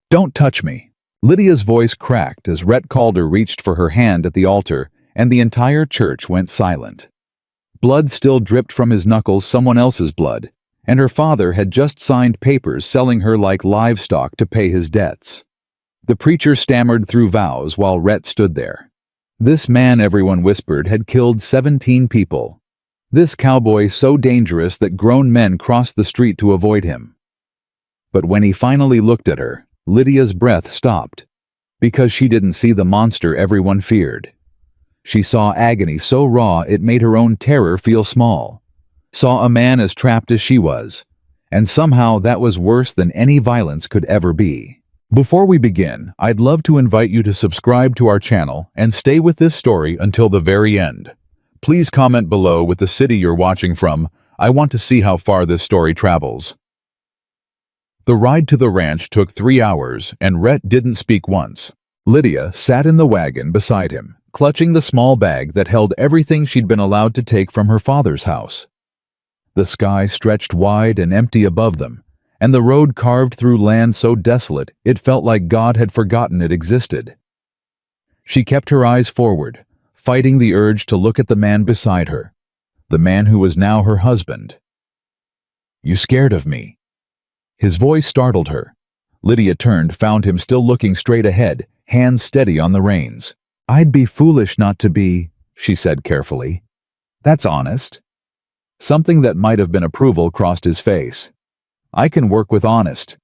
Don't touch me. Lydia's voice cracked as Rhett Calder reached for her hand at the altar, and the entire church went silent. Blood still dripped from his knuckles, someone else's blood, and her father had just signed papers selling her like livestock to pay his debts. The preacher stammered through vows while Rhett stood there. This man, everyone whispered, had killed 17 people. This cowboy so dangerous that grown men crossed the street to avoid him. But when he finally looked at her, Lydia's breath stopped, because she didn't see the monster everyone feared. She saw agony so raw it made her own terror feel small. Saw a man as trapped as she was, and somehow that was worse than any violence could ever be. Before we begin, I'd love to invite you to subscribe to our channel and stay with this story until the very end. Please comment below with the city you're watching from. I want to see how far this story travels. The ride to the ranch took 3 hours, and Rhett didn't speak once. Lydia sat in the wagon beside him, clutching the small bag that held everything she'd been allowed to take from her father's house. The sky stretched wide and empty above them, and the road carved through land so desolate it felt like God had forgotten it existed. She kept her eyes forward, fighting the urge to look at the man beside her, the man who was now her husband. "You scared of me?" His voice startled her. Lydia turned, found him still looking straight ahead, hands steady on the reins. "I'd be foolish not to be," she said carefully. "That's honest." Something that might have been approval crossed his face. "I can work with honest."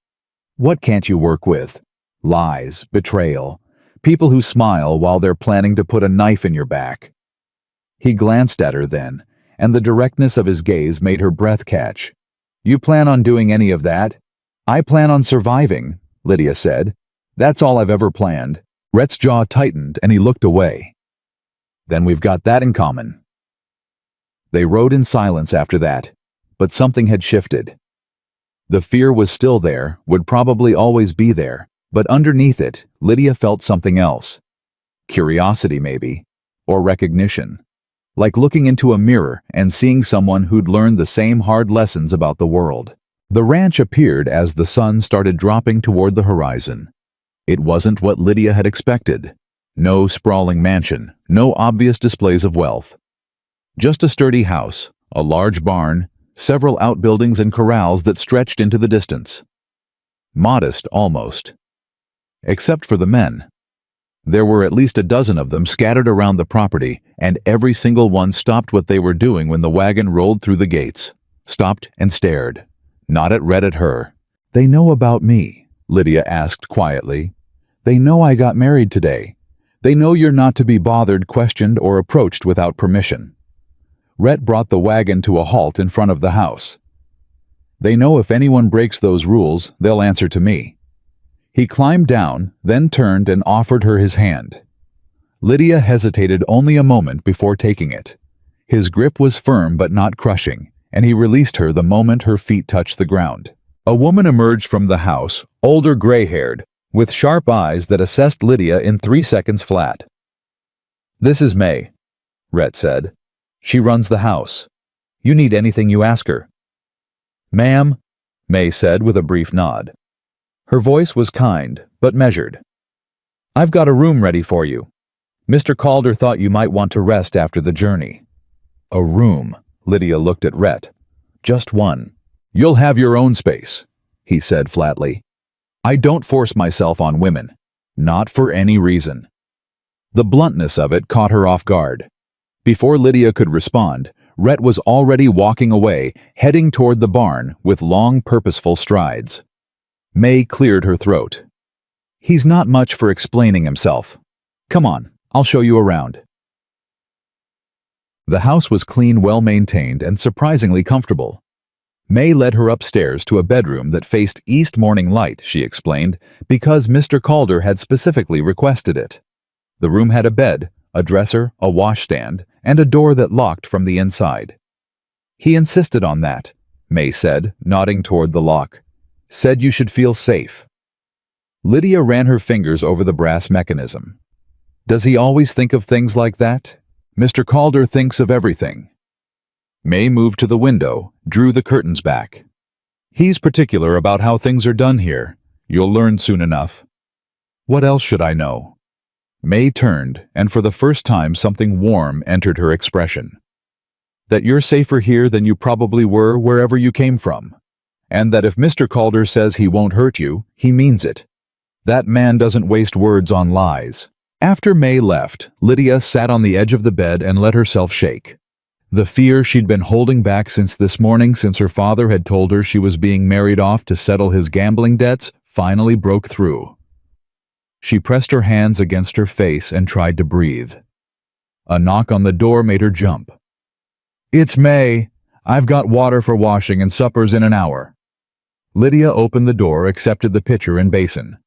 "What can't you work with?" "Lies, betrayal, people who smile while they're planning to put a knife in your back." He glanced at her then, and the directness of his gaze made her breath catch. "You plan on doing any of that?" "I plan on surviving," Lydia said. "That's all I've ever planned." Rhett's jaw tightened and he looked away. "Then we've got that in common." They rode in silence after that, but something had shifted. The fear was still there, would probably always be there, but underneath it, Lydia felt something else. Curiosity maybe, or recognition. Like looking into a mirror and seeing someone who'd learned the same hard lessons about the world. The ranch appeared as the sun started dropping toward the horizon. It wasn't what Lydia had expected. No sprawling mansion, no obvious displays of wealth. Just a sturdy house, a large barn, several outbuildings and corrals that stretched into the distance. Modest, almost. Except for the men. There were at least a dozen of them scattered around the property, and every single one stopped what they were doing when the wagon rolled through the gates. Stopped and stared. Not at Rhett, at her. "They know about me?" Lydia asked quietly. "They know I got married today. They know you're not to be bothered, questioned, or approached without permission." Rhett brought the wagon to a halt in front of the house. "They know if anyone breaks those rules, they'll answer to me." He climbed down, then turned and offered her his hand. Lydia hesitated only a moment before taking it. His grip was firm but not crushing, and he released her the moment her feet touched the ground. A woman emerged from the house, older, gray-haired, with sharp eyes that assessed Lydia in 3 seconds flat. "This is May," Rhett said. "She runs the house. You need anything, you ask her." "Ma'am," May said with a brief nod. Her voice was kind, but measured. "I've got a room ready for you. Mr. Calder thought you might want to rest after the journey." "A room," Lydia looked at Rhett. "Just one." "You'll have your own space," he said flatly. "I don't force myself on women. Not for any reason." The bluntness of it caught her off guard. Before Lydia could respond, Rhett was already walking away, heading toward the barn with long, purposeful strides. May cleared her throat. "He's not much for explaining himself. Come on, I'll show you around." The house was clean, well-maintained, and surprisingly comfortable. May led her upstairs to a bedroom that faced east morning light, she explained, because Mr. Calder had specifically requested it. The room had a bed, a dresser, a washstand, and a door that locked from the inside. "He insisted on that," May said, nodding toward the lock. "Said you should feel safe." Lydia ran her fingers over the brass mechanism. "Does he always think of things like that?" "Mr. Calder thinks of everything." May moved to the window, drew the curtains back. "He's particular about how things are done here. You'll learn soon enough. What else should I know? May turned, and for the first time something warm entered her expression. That you're safer here than you probably were wherever you came from. And that if Mr. Calder says he won't hurt you, he means it. That man doesn't waste words on lies. After May left, Lydia sat on the edge of the bed and let herself shake. The fear she'd been holding back since this morning, since her father had told her she was being married off to settle his gambling debts, finally broke through. She pressed her hands against her face and tried to breathe. A knock on the door made her jump. "It's May. I've got water for washing and supper's in an hour." Lydia opened the door, accepted the pitcher and basin.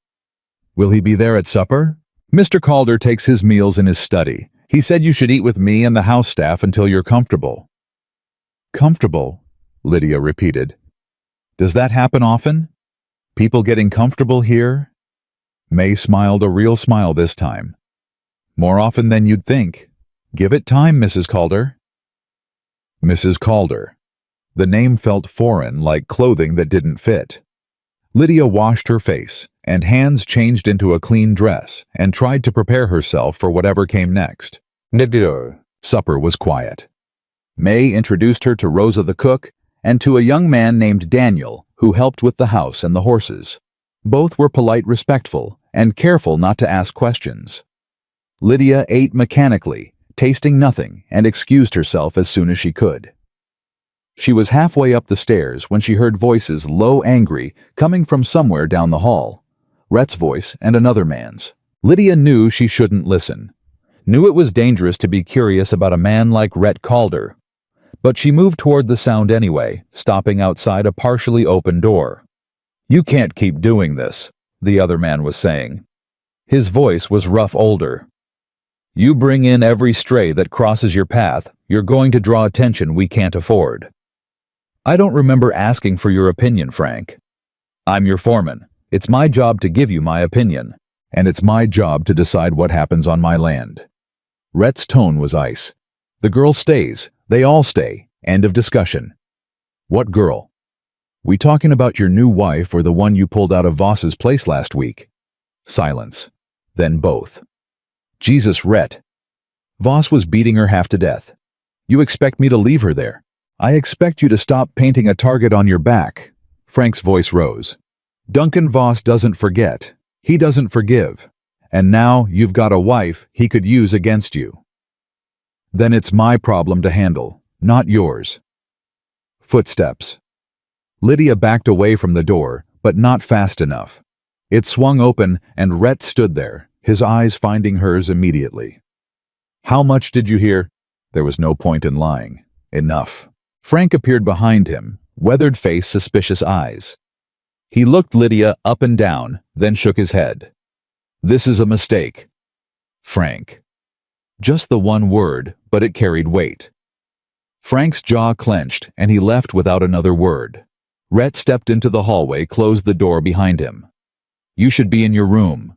"Will he be there at supper?" "Mr. Calder takes his meals in his study. He said you should eat with me and the house staff until you're comfortable." "Comfortable?" Lydia repeated. "Does that happen often? People getting comfortable here?" May smiled a real smile this time. "More often than you'd think. Give it time, Mrs. Calder." Mrs. Calder. The name felt foreign, like clothing that didn't fit. Lydia washed her face, and hands changed into a clean dress, and tried to prepare herself for whatever came next. Supper was quiet. May introduced her to Rosa the cook, and to a young man named Daniel, who helped with the house and the horses. Both were polite, respectful, and careful not to ask questions. Lydia ate mechanically, tasting nothing, and excused herself as soon as she could. She was halfway up the stairs when she heard voices, low, angry, coming from somewhere down the hall. Rhett's voice and another man's. Lydia knew she shouldn't listen. Knew it was dangerous to be curious about a man like Rhett Calder. But she moved toward the sound anyway, stopping outside a partially open door. "You can't keep doing this," the other man was saying. His voice was rough, older. "You bring in every stray that crosses your path, you're going to draw attention we can't afford." "I don't remember asking for your opinion, Frank. I'm your foreman. It's my job to give you my opinion, and it's my job to decide what happens on my land." Rhett's tone was ice. "The girl stays. They all stay. End of discussion." "What girl? We talking about your new wife or the one you pulled out of Voss's place last week?" Silence. Then both. "Jesus, Rhett. Voss was beating her half to death. You expect me to leave her there? I expect you to stop painting a target on your back." Frank's voice rose. "Duncan Voss doesn't forget. He doesn't forgive. And now you've got a wife he could use against you. Then it's my problem to handle, not yours." Footsteps. Lydia backed away from the door, but not fast enough. It swung open, and Rhett stood there, his eyes finding hers immediately. "How much did you hear?" There was no point in lying. "Enough." Frank appeared behind him, weathered face, suspicious eyes. He looked Lydia up and down, then shook his head. "This is a mistake." Frank. Just the one word, but it carried weight. Frank's jaw clenched, and he left without another word. Rhett stepped into the hallway, closed the door behind him. "You should be in your room."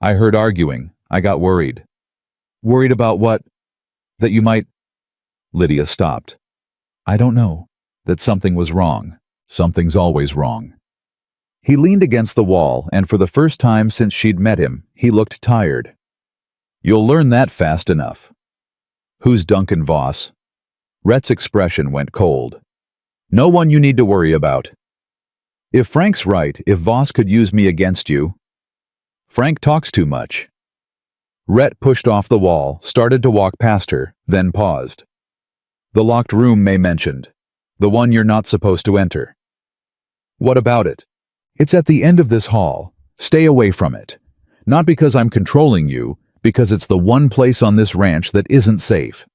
"I heard arguing. I got worried." "Worried about what?" "That you might—" Lydia stopped. "I don't know. That something was wrong. Something's always wrong." He leaned against the wall, and for the first time since she'd met him, he looked tired. "You'll learn that fast enough." "Who's Duncan Voss?" Rhett's expression went cold. "No one you need to worry about." "If Frank's right, if Voss could use me against you—" "Frank talks too much." Rhett pushed off the wall, started to walk past her, then paused. "The locked room May mentioned. The one you're not supposed to enter." "What about it?" "It's at the end of this hall. Stay away from it. Not because I'm controlling you, because it's the one place on this ranch that isn't safe."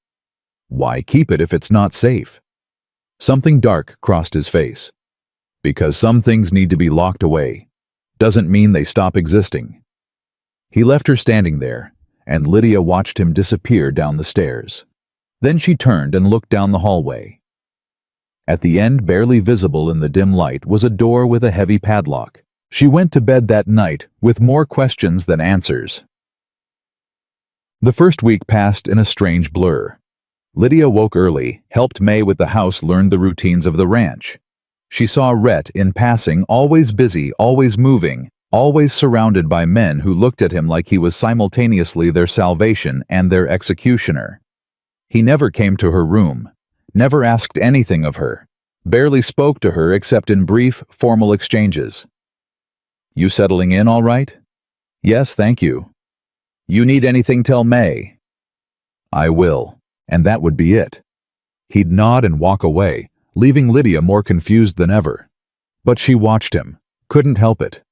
"Why keep it if it's not safe?" Something dark crossed his face. "Because some things need to be locked away. Doesn't mean they stop existing." He left her standing there, and Lydia watched him disappear down the stairs. Then she turned and looked down the hallway. At the end, barely visible in the dim light, was a door with a heavy padlock. She went to bed that night with more questions than answers. The first week passed in a strange blur. Lydia woke early, helped May with the house, learned the routines of the ranch. She saw Rhett in passing, always busy, always moving, always surrounded by men who looked at him like he was simultaneously their salvation and their executioner. He never came to her room, never asked anything of her, barely spoke to her except in brief, formal exchanges. "You settling in all right?" "Yes, thank you." "You need anything, tell May." "I will." And that would be it. He'd nod and walk away, leaving Lydia more confused than ever. But she watched him, couldn't help it.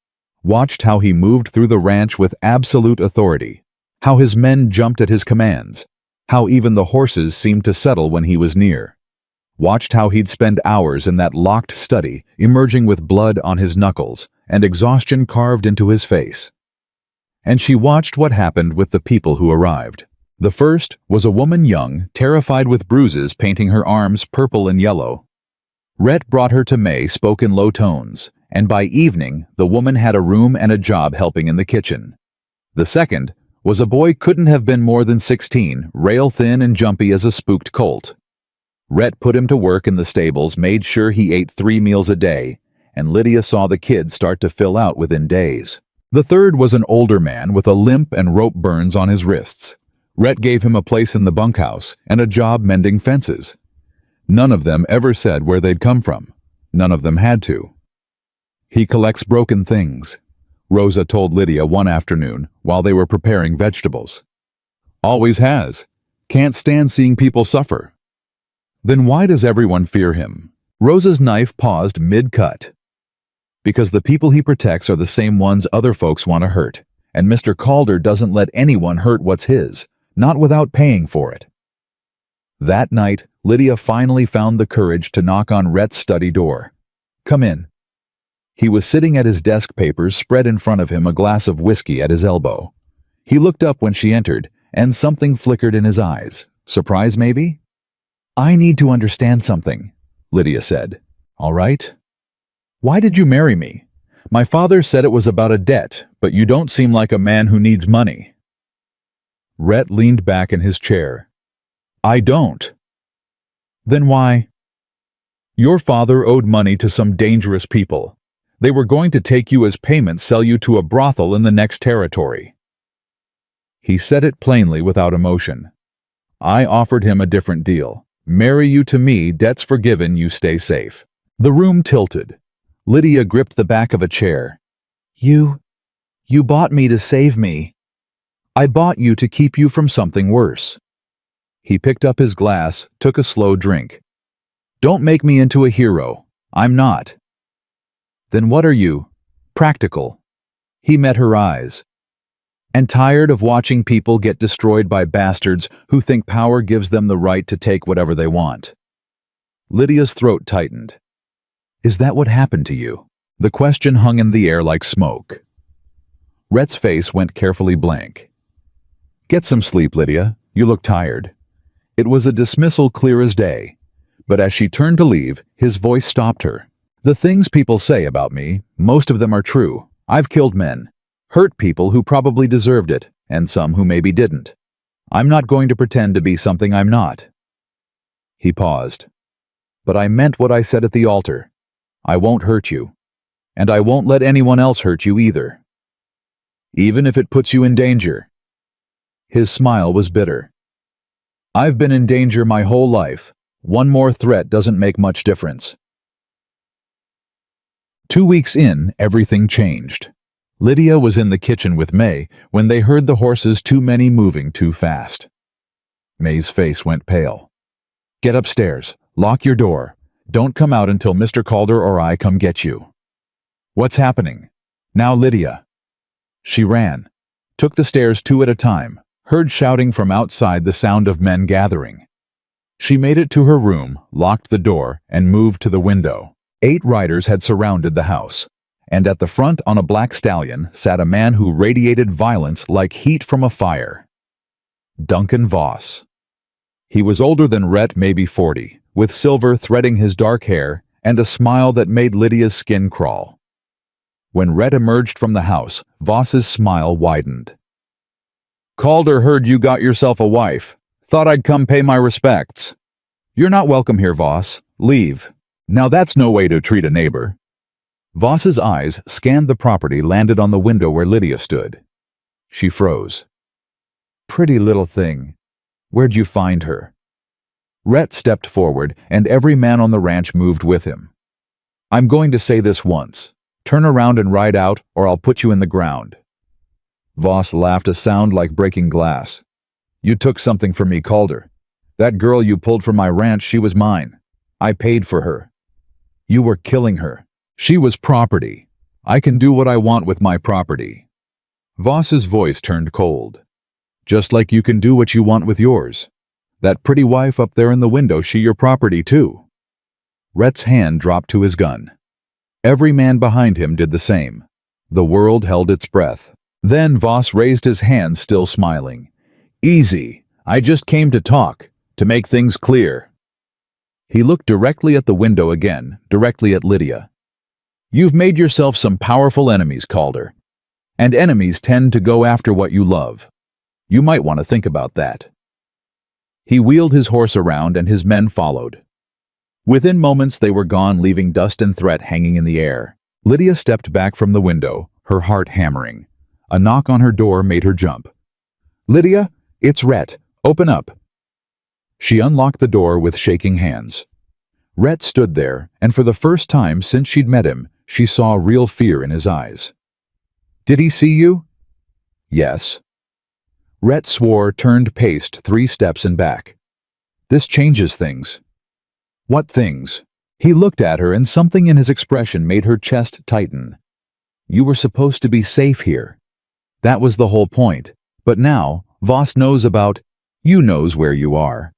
Watched how he moved through the ranch with absolute authority, how his men jumped at his commands, how even the horses seemed to settle when he was near. Watched how he'd spend hours in that locked study, emerging with blood on his knuckles and exhaustion carved into his face. And she watched what happened with the people who arrived. The first was a woman young, terrified with bruises painting her arms purple and yellow. Rhett brought her to May, spoke in low tones, and by evening the woman had a room and a job helping in the kitchen. The second was a boy couldn't have been more than 16, rail-thin and jumpy as a spooked colt. Rhett put him to work in the stables, made sure he ate 3 meals a day, and Lydia saw the kid start to fill out within days. The third was an older man with a limp and rope burns on his wrists. Rhett gave him a place in the bunkhouse and a job mending fences. None of them ever said where they'd come from. None of them had to. "He collects broken things," Rosa told Lydia one afternoon while they were preparing vegetables. "Always has. Can't stand seeing people suffer." "Then why does everyone fear him?" Rosa's knife paused mid-cut. "Because the people he protects are the same ones other folks want to hurt, and Mr. Calder doesn't let anyone hurt what's his, not without paying for it." That night, Lydia finally found the courage to knock on Rhett's study door. "Come in." He was sitting at his desk, papers spread in front of him, a glass of whiskey at his elbow. He looked up when she entered, and something flickered in his eyes. Surprise, maybe? "I need to understand something," Lydia said. "All right. Why did you marry me? My father said it was about a debt, but you don't seem like a man who needs money." Rhett leaned back in his chair. "I don't." "Then why?" "Your father owed money to some dangerous people. They were going to take you as payment, sell you to a brothel in the next territory." He said it plainly without emotion. "I offered him a different deal. Marry you to me, debts forgiven, you stay safe." The room tilted. Lydia gripped the back of a chair. You bought me to save me." "I bought you to keep you from something worse." He picked up his glass, took a slow drink. "Don't make me into a hero. I'm not." "Then what are you?" "Practical." He met her eyes. "And tired of watching people get destroyed by bastards who think power gives them the right to take whatever they want." Lydia's throat tightened. "Is that what happened to you?" The question hung in the air like smoke. Rhett's face went carefully blank. "Get some sleep, Lydia. You look tired." It was a dismissal clear as day, but as she turned to leave, his voice stopped her. "The things people say about me, most of them are true. I've killed men, hurt people who probably deserved it, and some who maybe didn't. I'm not going to pretend to be something I'm not." He paused. "But I meant what I said at the altar. I won't hurt you. And I won't let anyone else hurt you either. Even if it puts you in danger." His smile was bitter. "I've been in danger my whole life. One more threat doesn't make much difference." 2 weeks in, everything changed. Lydia was in the kitchen with May when they heard the horses, too many moving too fast. May's face went pale. "Get upstairs. Lock your door. Don't come out until Mr. Calder or I come get you." "What's happening?" "Now, Lydia." She ran, took the stairs 2 at a time, heard shouting from outside, the sound of men gathering. She made it to her room, locked the door, and moved to the window. 8 riders had surrounded the house, and at the front on a black stallion sat a man who radiated violence like heat from a fire. Duncan Voss. He was older than Rhett, maybe 40, with silver threading his dark hair and a smile that made Lydia's skin crawl. When Rhett emerged from the house, Voss's smile widened. "Calder heard you got yourself a wife. Thought I'd come pay my respects." "You're not welcome here, Voss. Leave." Now that's no way to treat a neighbor. Voss's eyes scanned the property, landed on the window where Lydia stood. She froze. Pretty little thing. Where'd you find her? Rhett stepped forward, and every man on the ranch moved with him. I'm going to say this once. Turn around and ride out, or I'll put you in the ground. Voss laughed, a sound like breaking glass. You took something from me, Calder. That girl you pulled from my ranch, she was mine. I paid for her. You were killing her. She was property. I can do what I want with my property. Voss's voice turned cold. Just like you can do what you want with yours. That pretty wife up there in the window, she your property too. Rhett's hand dropped to his gun. Every man behind him did the same. The world held its breath. Then Voss raised his hand, still smiling. Easy. I just came to talk, to make things clear. He looked directly at the window again, directly at Lydia. You've made yourself some powerful enemies, Calder. And enemies tend to go after what you love. You might want to think about that. He wheeled his horse around and his men followed. Within moments they were gone, leaving dust and threat hanging in the air. Lydia stepped back from the window, her heart hammering. A knock on her door made her jump. Lydia, it's Rhett. Open up. She unlocked the door with shaking hands. Rhett stood there, and for the first time since she'd met him, she saw real fear in his eyes. Did he see you? Yes. Rhett swore, turned, paced 3 steps and back. This changes things. What things? He looked at her, and something in his expression made her chest tighten. You were supposed to be safe here. That was the whole point. But now, Voss knows about, you knows where you are.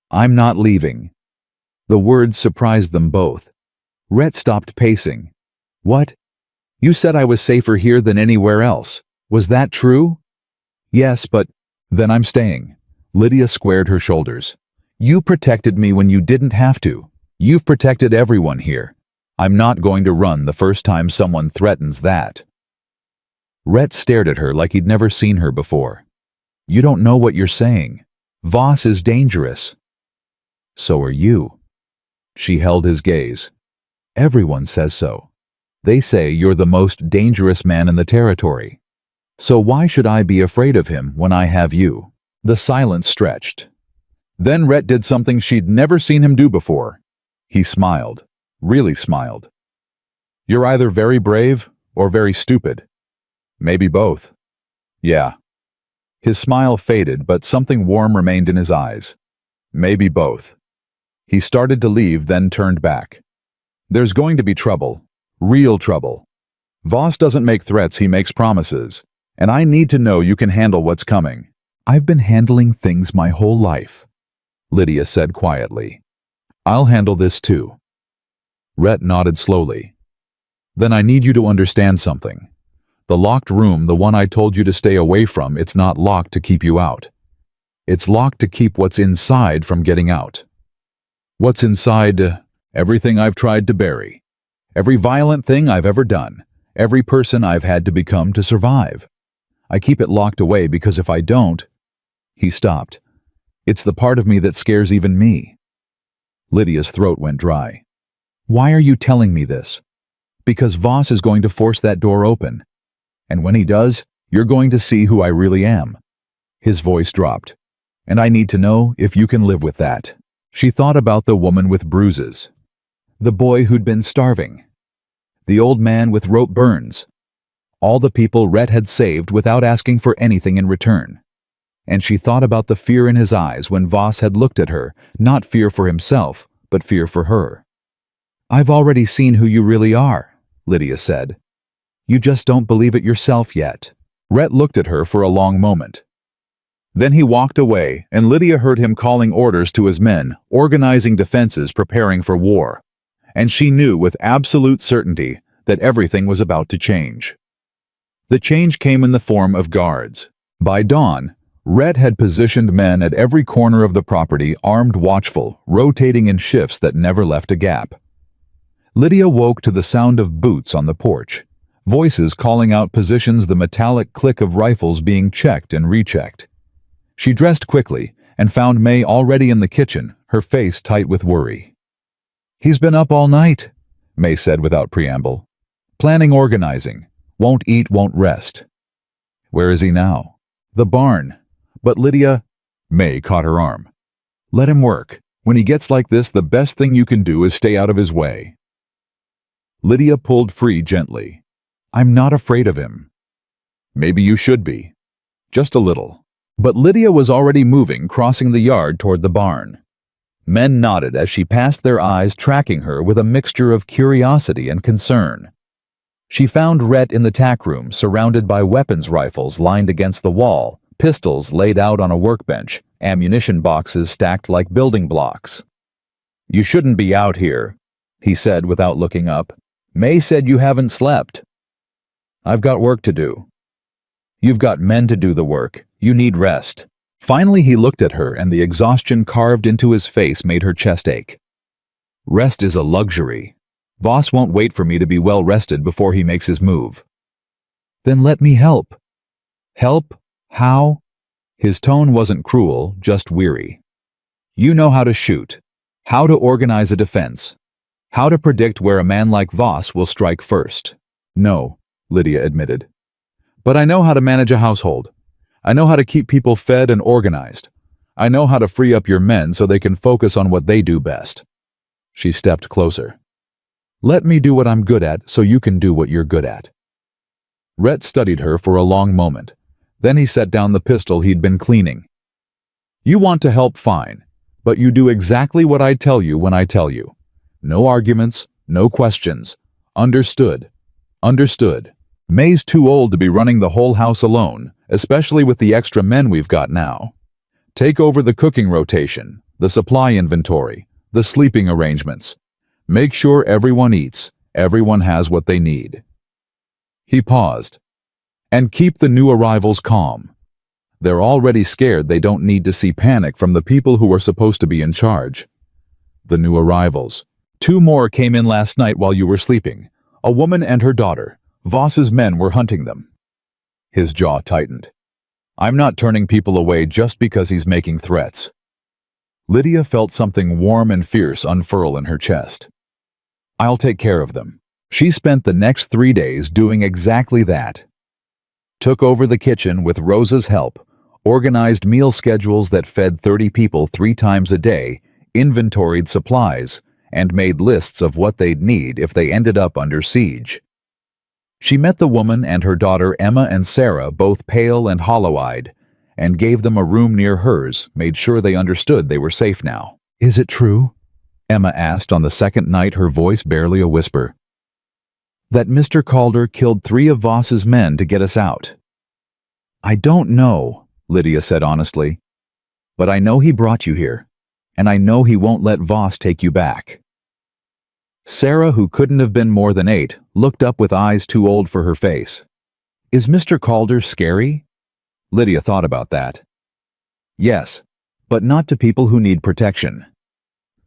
I'm not leaving. The words surprised them both. Rhett stopped pacing. What? You said I was safer here than anywhere else. Was that true? Yes, but then I'm staying. Lydia squared her shoulders. You protected me when you didn't have to. You've protected everyone here. I'm not going to run the first time someone threatens that. Rhett stared at her like he'd never seen her before. You don't know what you're saying. Voss is dangerous. So are you. She held his gaze. Everyone says so. They say you're the most dangerous man in the territory. So why should I be afraid of him when I have you? The silence stretched. Then Rhett did something she'd never seen him do before. He smiled. Really smiled. You're either very brave or very stupid. Maybe both. Yeah. His smile faded, but something warm remained in his eyes. Maybe both. He started to leave, then turned back. There's going to be trouble. Real trouble. Voss doesn't make threats, he makes promises. And I need to know you can handle what's coming. I've been handling things my whole life, Lydia said quietly. I'll handle this too. Rhett nodded slowly. Then I need you to understand something. The locked room, the one I told you to stay away from, it's not locked to keep you out. It's locked to keep what's inside from getting out. What's inside? Everything I've tried to bury. Every violent thing I've ever done. Every person I've had to become to survive. I keep it locked away because if I don't... He stopped. It's the part of me that scares even me. Lydia's throat went dry. Why are you telling me this? Because Voss is going to force that door open. And when he does, you're going to see who I really am. His voice dropped. And I need to know if you can live with that. She thought about the woman with bruises. The boy who'd been starving. The old man with rope burns. All the people Rhett had saved without asking for anything in return. And she thought about the fear in his eyes when Voss had looked at her, not fear for himself, but fear for her. I've already seen who you really are, Lydia said. You just don't believe it yourself yet. Rhett looked at her for a long moment. Then he walked away, and Lydia heard him calling orders to his men, organizing defenses, preparing for war. And she knew with absolute certainty that everything was about to change. The change came in the form of guards. By dawn, Rhett had positioned men at every corner of the property, armed, watchful, rotating in shifts that never left a gap. Lydia woke to the sound of boots on the porch, voices calling out positions, the metallic click of rifles being checked and rechecked. She dressed quickly and found May already in the kitchen, her face tight with worry. He's been up all night, May said without preamble. Planning, organizing. Won't eat, won't rest. Where is he now? The barn. But Lydia... May caught her arm. Let him work. When he gets like this, the best thing you can do is stay out of his way. Lydia pulled free gently. I'm not afraid of him. Maybe you should be. Just a little. But Lydia was already moving, crossing the yard toward the barn. Men nodded as she passed, their eyes tracking her with a mixture of curiosity and concern. She found Rhett in the tack room, surrounded by weapons rifles lined against the wall, pistols laid out on a workbench, ammunition boxes stacked like building blocks. You shouldn't be out here, he said without looking up. May said you haven't slept. I've got work to do. You've got men to do the work. You need rest. Finally he looked at her, and the exhaustion carved into his face made her chest ache. Rest is a luxury. Voss won't wait for me to be well rested before he makes his move. Then let me help. Help? How? His tone wasn't cruel, just weary. You know how to shoot, how to organize a defense, how to predict where a man like Voss will strike first. No, Lydia admitted. But I know how to manage a household. I know how to keep people fed and organized. I know how to free up your men so they can focus on what they do best. She stepped closer. Let me do what I'm good at so you can do what you're good at. Rhett studied her for a long moment. Then he set down the pistol he'd been cleaning. You want to help, fine, but you do exactly what I tell you when I tell you. No arguments, no questions. Understood. Understood. May's too old to be running the whole house alone, especially with the extra men we've got now. Take over the cooking rotation, the supply inventory, the sleeping arrangements. Make sure everyone eats, everyone has what they need. He paused. And keep the new arrivals calm. They're already scared. They don't need to see panic from the people who are supposed to be in charge. The new arrivals. 2 more came in last night while you were sleeping. A woman and her daughter. Voss's men were hunting them. His jaw tightened. I'm not turning people away just because he's making threats. Lydia felt something warm and fierce unfurl in her chest. I'll take care of them. She spent the next 3 days doing exactly that. Took over the kitchen with Rosa's help, organized meal schedules that fed 30 people 3 times a day, inventoried supplies, and made lists of what they'd need if they ended up under siege. She met the woman and her daughter Emma and Sarah, both pale and hollow-eyed, and gave them a room near hers, made sure they understood they were safe now. Is it true? Emma asked on the second night, her voice barely a whisper. That Mr. Calder killed 3 of Voss's men to get us out. I don't know, Lydia said honestly, but I know he brought you here, and I know he won't let Voss take you back. Sarah, who couldn't have been more than 8, looked up with eyes too old for her face. Is Mr. Calder scary? Lydia thought about that. Yes, but not to people who need protection.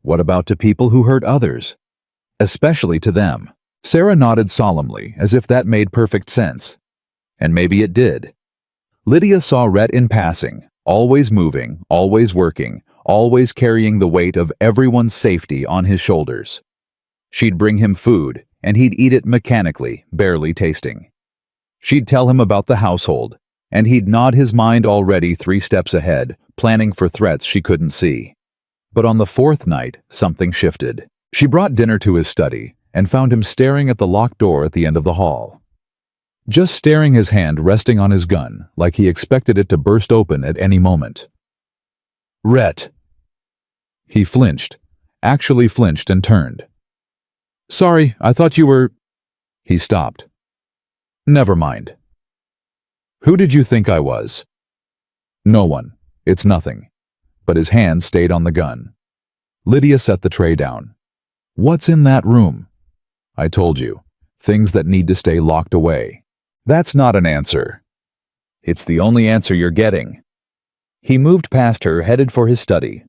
What about to people who hurt others? Especially to them. Sarah nodded solemnly, as if that made perfect sense. And maybe it did. Lydia saw Rhett in passing, always moving, always working, always carrying the weight of everyone's safety on his shoulders. She'd bring him food, and he'd eat it mechanically, barely tasting. She'd tell him about the household, and he'd nod his mind already 3 steps ahead, planning for threats she couldn't see. But on the 4th night, something shifted. She brought dinner to his study, and found him staring at the locked door at the end of the hall. Just staring, his hand resting on his gun, like he expected it to burst open at any moment. Rhett! He flinched, actually flinched, and turned. Sorry, I thought you were... He stopped. Never mind. Who did you think I was? No one. It's nothing. But his hand stayed on the gun. Lydia set the tray down. What's in that room? I told you. Things that need to stay locked away. That's not an answer. It's the only answer you're getting. He moved past her, headed for his study.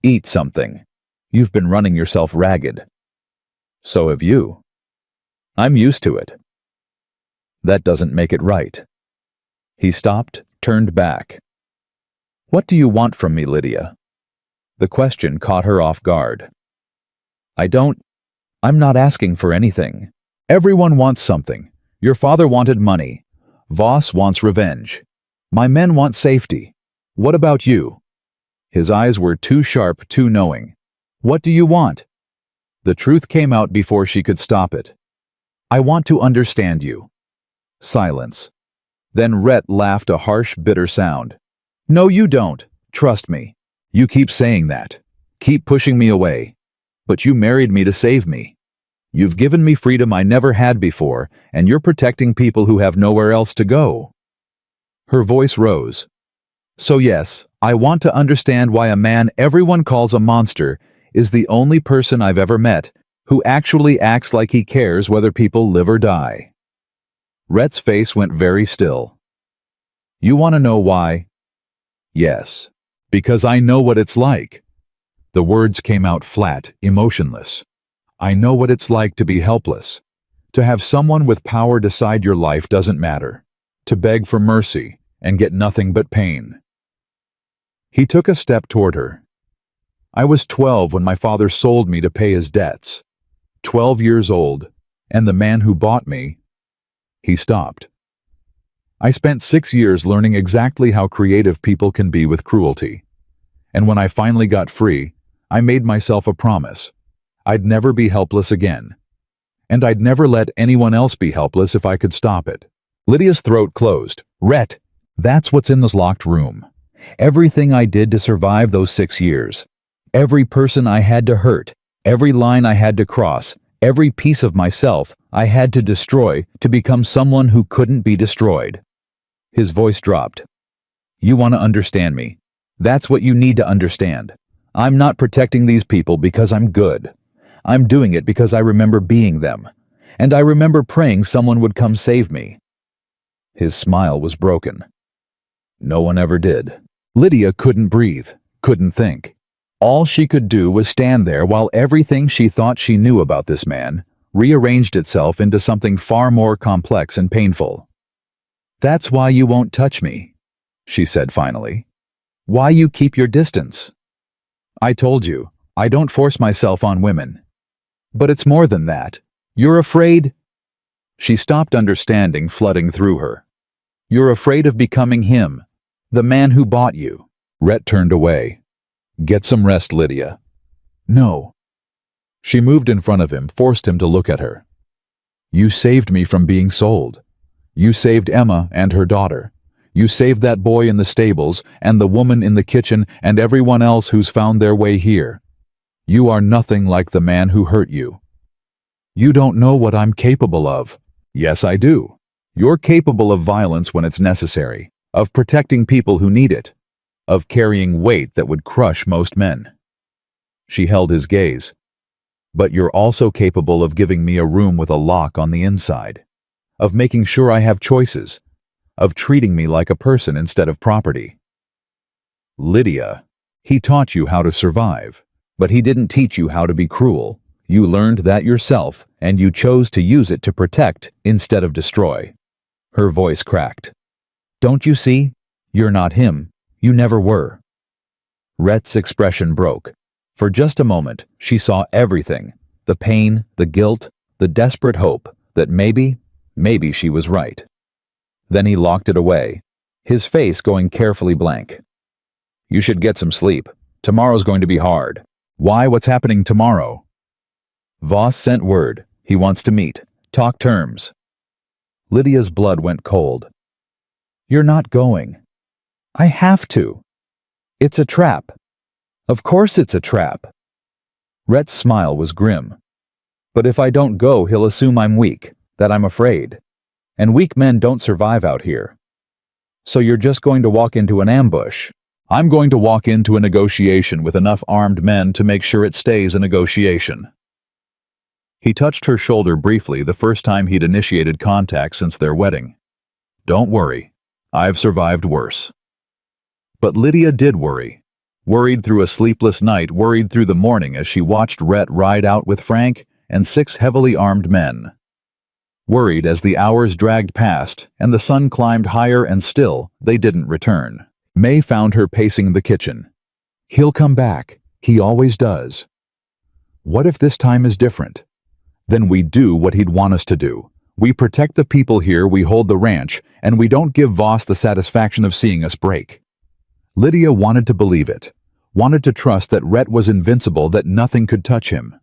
Eat something. You've been running yourself ragged. So have you. I'm used to it. That doesn't make it right. He stopped, turned back. What do you want from me, Lydia? The question caught her off guard. I don't. I'm not asking for anything. Everyone wants something. Your father wanted money. Voss wants revenge. My men want safety. What about you? His eyes were too sharp, too knowing. What do you want? The truth came out before she could stop it. I want to understand you. Silence. Then Rhett laughed a harsh, bitter sound. No, you don't. Trust me. You keep saying that. Keep pushing me away. But you married me to save me. You've given me freedom I never had before, and you're protecting people who have nowhere else to go. Her voice rose. So yes, I want to understand why a man everyone calls a monster is the only person I've ever met who actually acts like he cares whether people live or die. Rhett's face went very still. You want to know why? Yes. Because I know what it's like. The words came out flat, emotionless. I know what it's like to be helpless. To have someone with power decide your life doesn't matter. To beg for mercy and get nothing but pain. He took a step toward her. I was 12 when my father sold me to pay his debts. 12 years old, and the man who bought me... He stopped. I spent 6 years learning exactly how creative people can be with cruelty. And when I finally got free, I made myself a promise. I'd never be helpless again. And I'd never let anyone else be helpless if I could stop it. Lydia's throat closed. Rhett, that's what's in this locked room. Everything I did to survive those 6 years. Every person I had to hurt. Every line I had to cross. Every piece of myself I had to destroy to become someone who couldn't be destroyed. His voice dropped. You want to understand me. That's what you need to understand. I'm not protecting these people because I'm good. I'm doing it because I remember being them. And I remember praying someone would come save me. His smile was broken. No one ever did. Lydia couldn't breathe, couldn't think. All she could do was stand there while everything she thought she knew about this man rearranged itself into something far more complex and painful. That's why you won't touch me, she said finally. Why you keep your distance. I told you, I don't force myself on women. But it's more than that. You're afraid... She stopped, understanding flooding through her. You're afraid of becoming him, the man who bought you. Rhett turned away. Get some rest, Lydia. No. She moved in front of him, forced him to look at her. You saved me from being sold. You saved Emma and her daughter. You saved that boy in the stables and the woman in the kitchen and everyone else who's found their way here. You are nothing like the man who hurt you. You don't know what I'm capable of. Yes, I do. You're capable of violence when it's necessary, of protecting people who need it, of carrying weight that would crush most men. She held his gaze. But you're also capable of giving me a room with a lock on the inside, of making sure I have choices, of treating me like a person instead of property. Lydia, he taught you how to survive, but he didn't teach you how to be cruel. You learned that yourself, and you chose to use it to protect instead of destroy. Her voice cracked. Don't you see? You're not him. You never were. Rhett's expression broke. For just a moment, she saw everything, the pain, the guilt, the desperate hope that maybe she was right. Then he locked it away, his face going carefully blank. You should get some sleep. Tomorrow's going to be hard. Why? What's happening tomorrow? Voss sent word. He wants to meet. Talk terms. Lydia's blood went cold. You're not going. I have to. It's a trap. Of course it's a trap. Rhett's smile was grim. But if I don't go, he'll assume I'm weak, that I'm afraid. And weak men don't survive out here. So you're just going to walk into an ambush. I'm going to walk into a negotiation with enough armed men to make sure it stays a negotiation. He touched her shoulder briefly the first time he'd initiated contact since their wedding. Don't worry. I've survived worse. But Lydia did worry. Worried through a sleepless night, worried through the morning as she watched Rhett ride out with Frank and 6 heavily armed men. Worried as the hours dragged past and the sun climbed higher and still they didn't return. May found her pacing the kitchen. He'll come back. He always does. What if this time is different? Then we do what he'd want us to do. We protect the people here, we hold the ranch, and we don't give Voss the satisfaction of seeing us break. Lydia wanted to believe it, wanted to trust that Rhett was invincible, that nothing could touch him.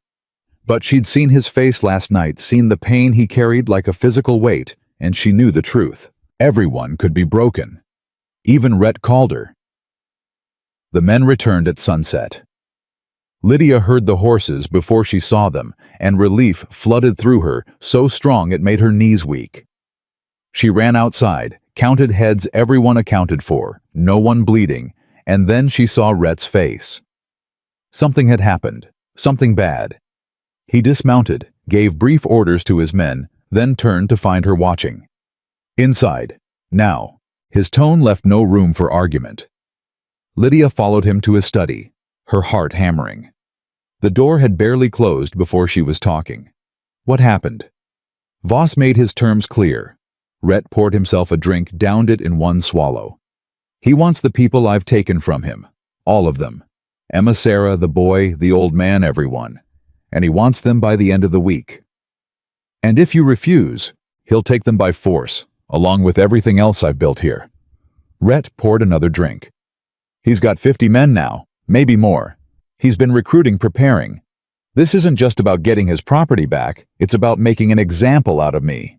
But she'd seen his face last night, seen the pain he carried like a physical weight, and she knew the truth. Everyone could be broken. Even Rhett Calder. The men returned at sunset. Lydia heard the horses before she saw them, and relief flooded through her, so strong it made her knees weak. She ran outside, counted heads, everyone accounted for, no one bleeding, and then she saw Rhett's face. Something had happened, something bad. He dismounted, gave brief orders to his men, then turned to find her watching. Inside, now. His tone left no room for argument. Lydia followed him to his study, her heart hammering. The door had barely closed before she was talking. What happened? Voss made his terms clear. Rhett poured himself a drink, downed it in one swallow. He wants the people I've taken from him. All of them. Emma, Sarah, the boy, the old man, everyone. And he wants them by the end of the week. And if you refuse, he'll take them by force, along with everything else I've built here. Rhett poured another drink. He's got 50 men now, maybe more. He's been recruiting, preparing. This isn't just about getting his property back, it's about making an example out of me.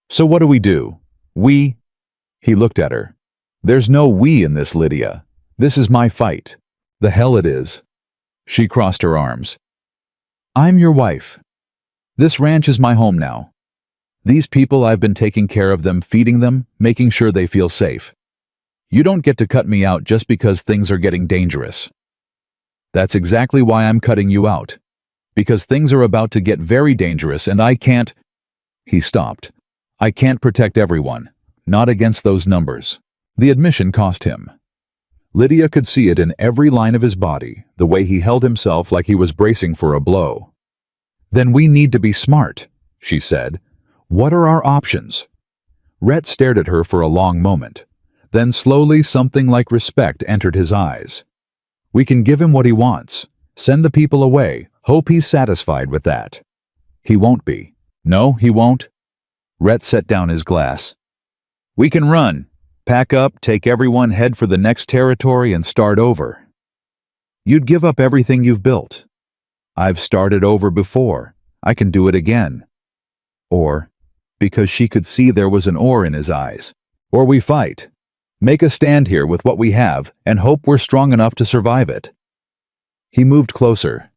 So what do? We? He looked at her. There's no we in this, Lydia. This is my fight. The hell it is. She crossed her arms. I'm your wife. This ranch is my home now. These people, I've been taking care of them, feeding them, making sure they feel safe. You don't get to cut me out just because things are getting dangerous. That's exactly why I'm cutting you out. Because things are about to get very dangerous and I can't... He stopped. I can't protect everyone. Not against those numbers. The admission cost him. Lydia could see it in every line of his body, the way he held himself like he was bracing for a blow. Then we need to be smart, she said. What are our options? Rhett stared at her for a long moment. Then slowly something like respect entered his eyes. We can give him what he wants. Send the people away. Hope he's satisfied with that. He won't be. No, he won't. Rhett set down his glass. We can run. Pack up, take everyone, head for the next territory and start over. You'd give up everything you've built. I've started over before. I can do it again. Or, because she could see there was an or in his eyes. Or we fight. Make a stand here with what we have and hope we're strong enough to survive it. He moved closer.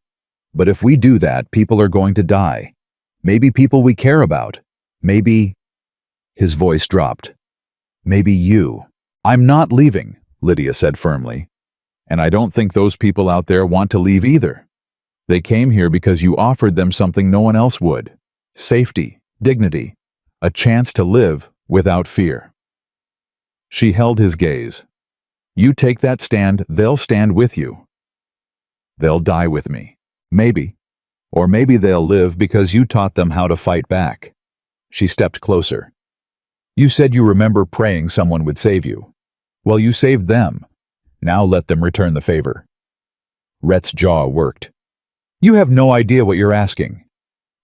But if we do that, people are going to die. Maybe people we care about. Maybe... His voice dropped. Maybe you. I'm not leaving, Lydia said firmly. And I don't think those people out there want to leave either. They came here because you offered them something no one else would. Safety, dignity, a chance to live without fear. She held his gaze. You take that stand, they'll stand with you. They'll die with me. Maybe. Or maybe they'll live because you taught them how to fight back. She stepped closer. You said you remember praying someone would save you. Well, you saved them. Now let them return the favor. Rhett's jaw worked. You have no idea what you're asking.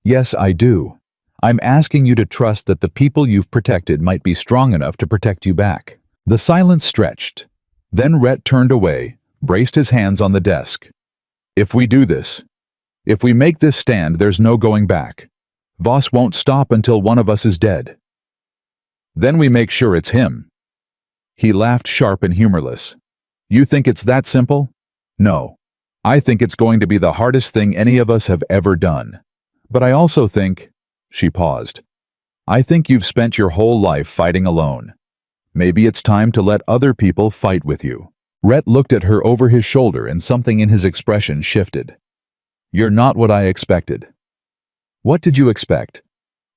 Yes, I do. I'm asking you to trust that the people you've protected might be strong enough to protect you back. The silence stretched. Then Rhett turned away, braced his hands on the desk. If we do this, if we make this stand, there's no going back. Voss won't stop until one of us is dead. Then we make sure it's him. He laughed, sharp and humorless. You think it's that simple? No. I think it's going to be the hardest thing any of us have ever done. But I also think... She paused. I think you've spent your whole life fighting alone. Maybe it's time to let other people fight with you. Rhett looked at her over his shoulder and something in his expression shifted. You're not what I expected. What did you expect?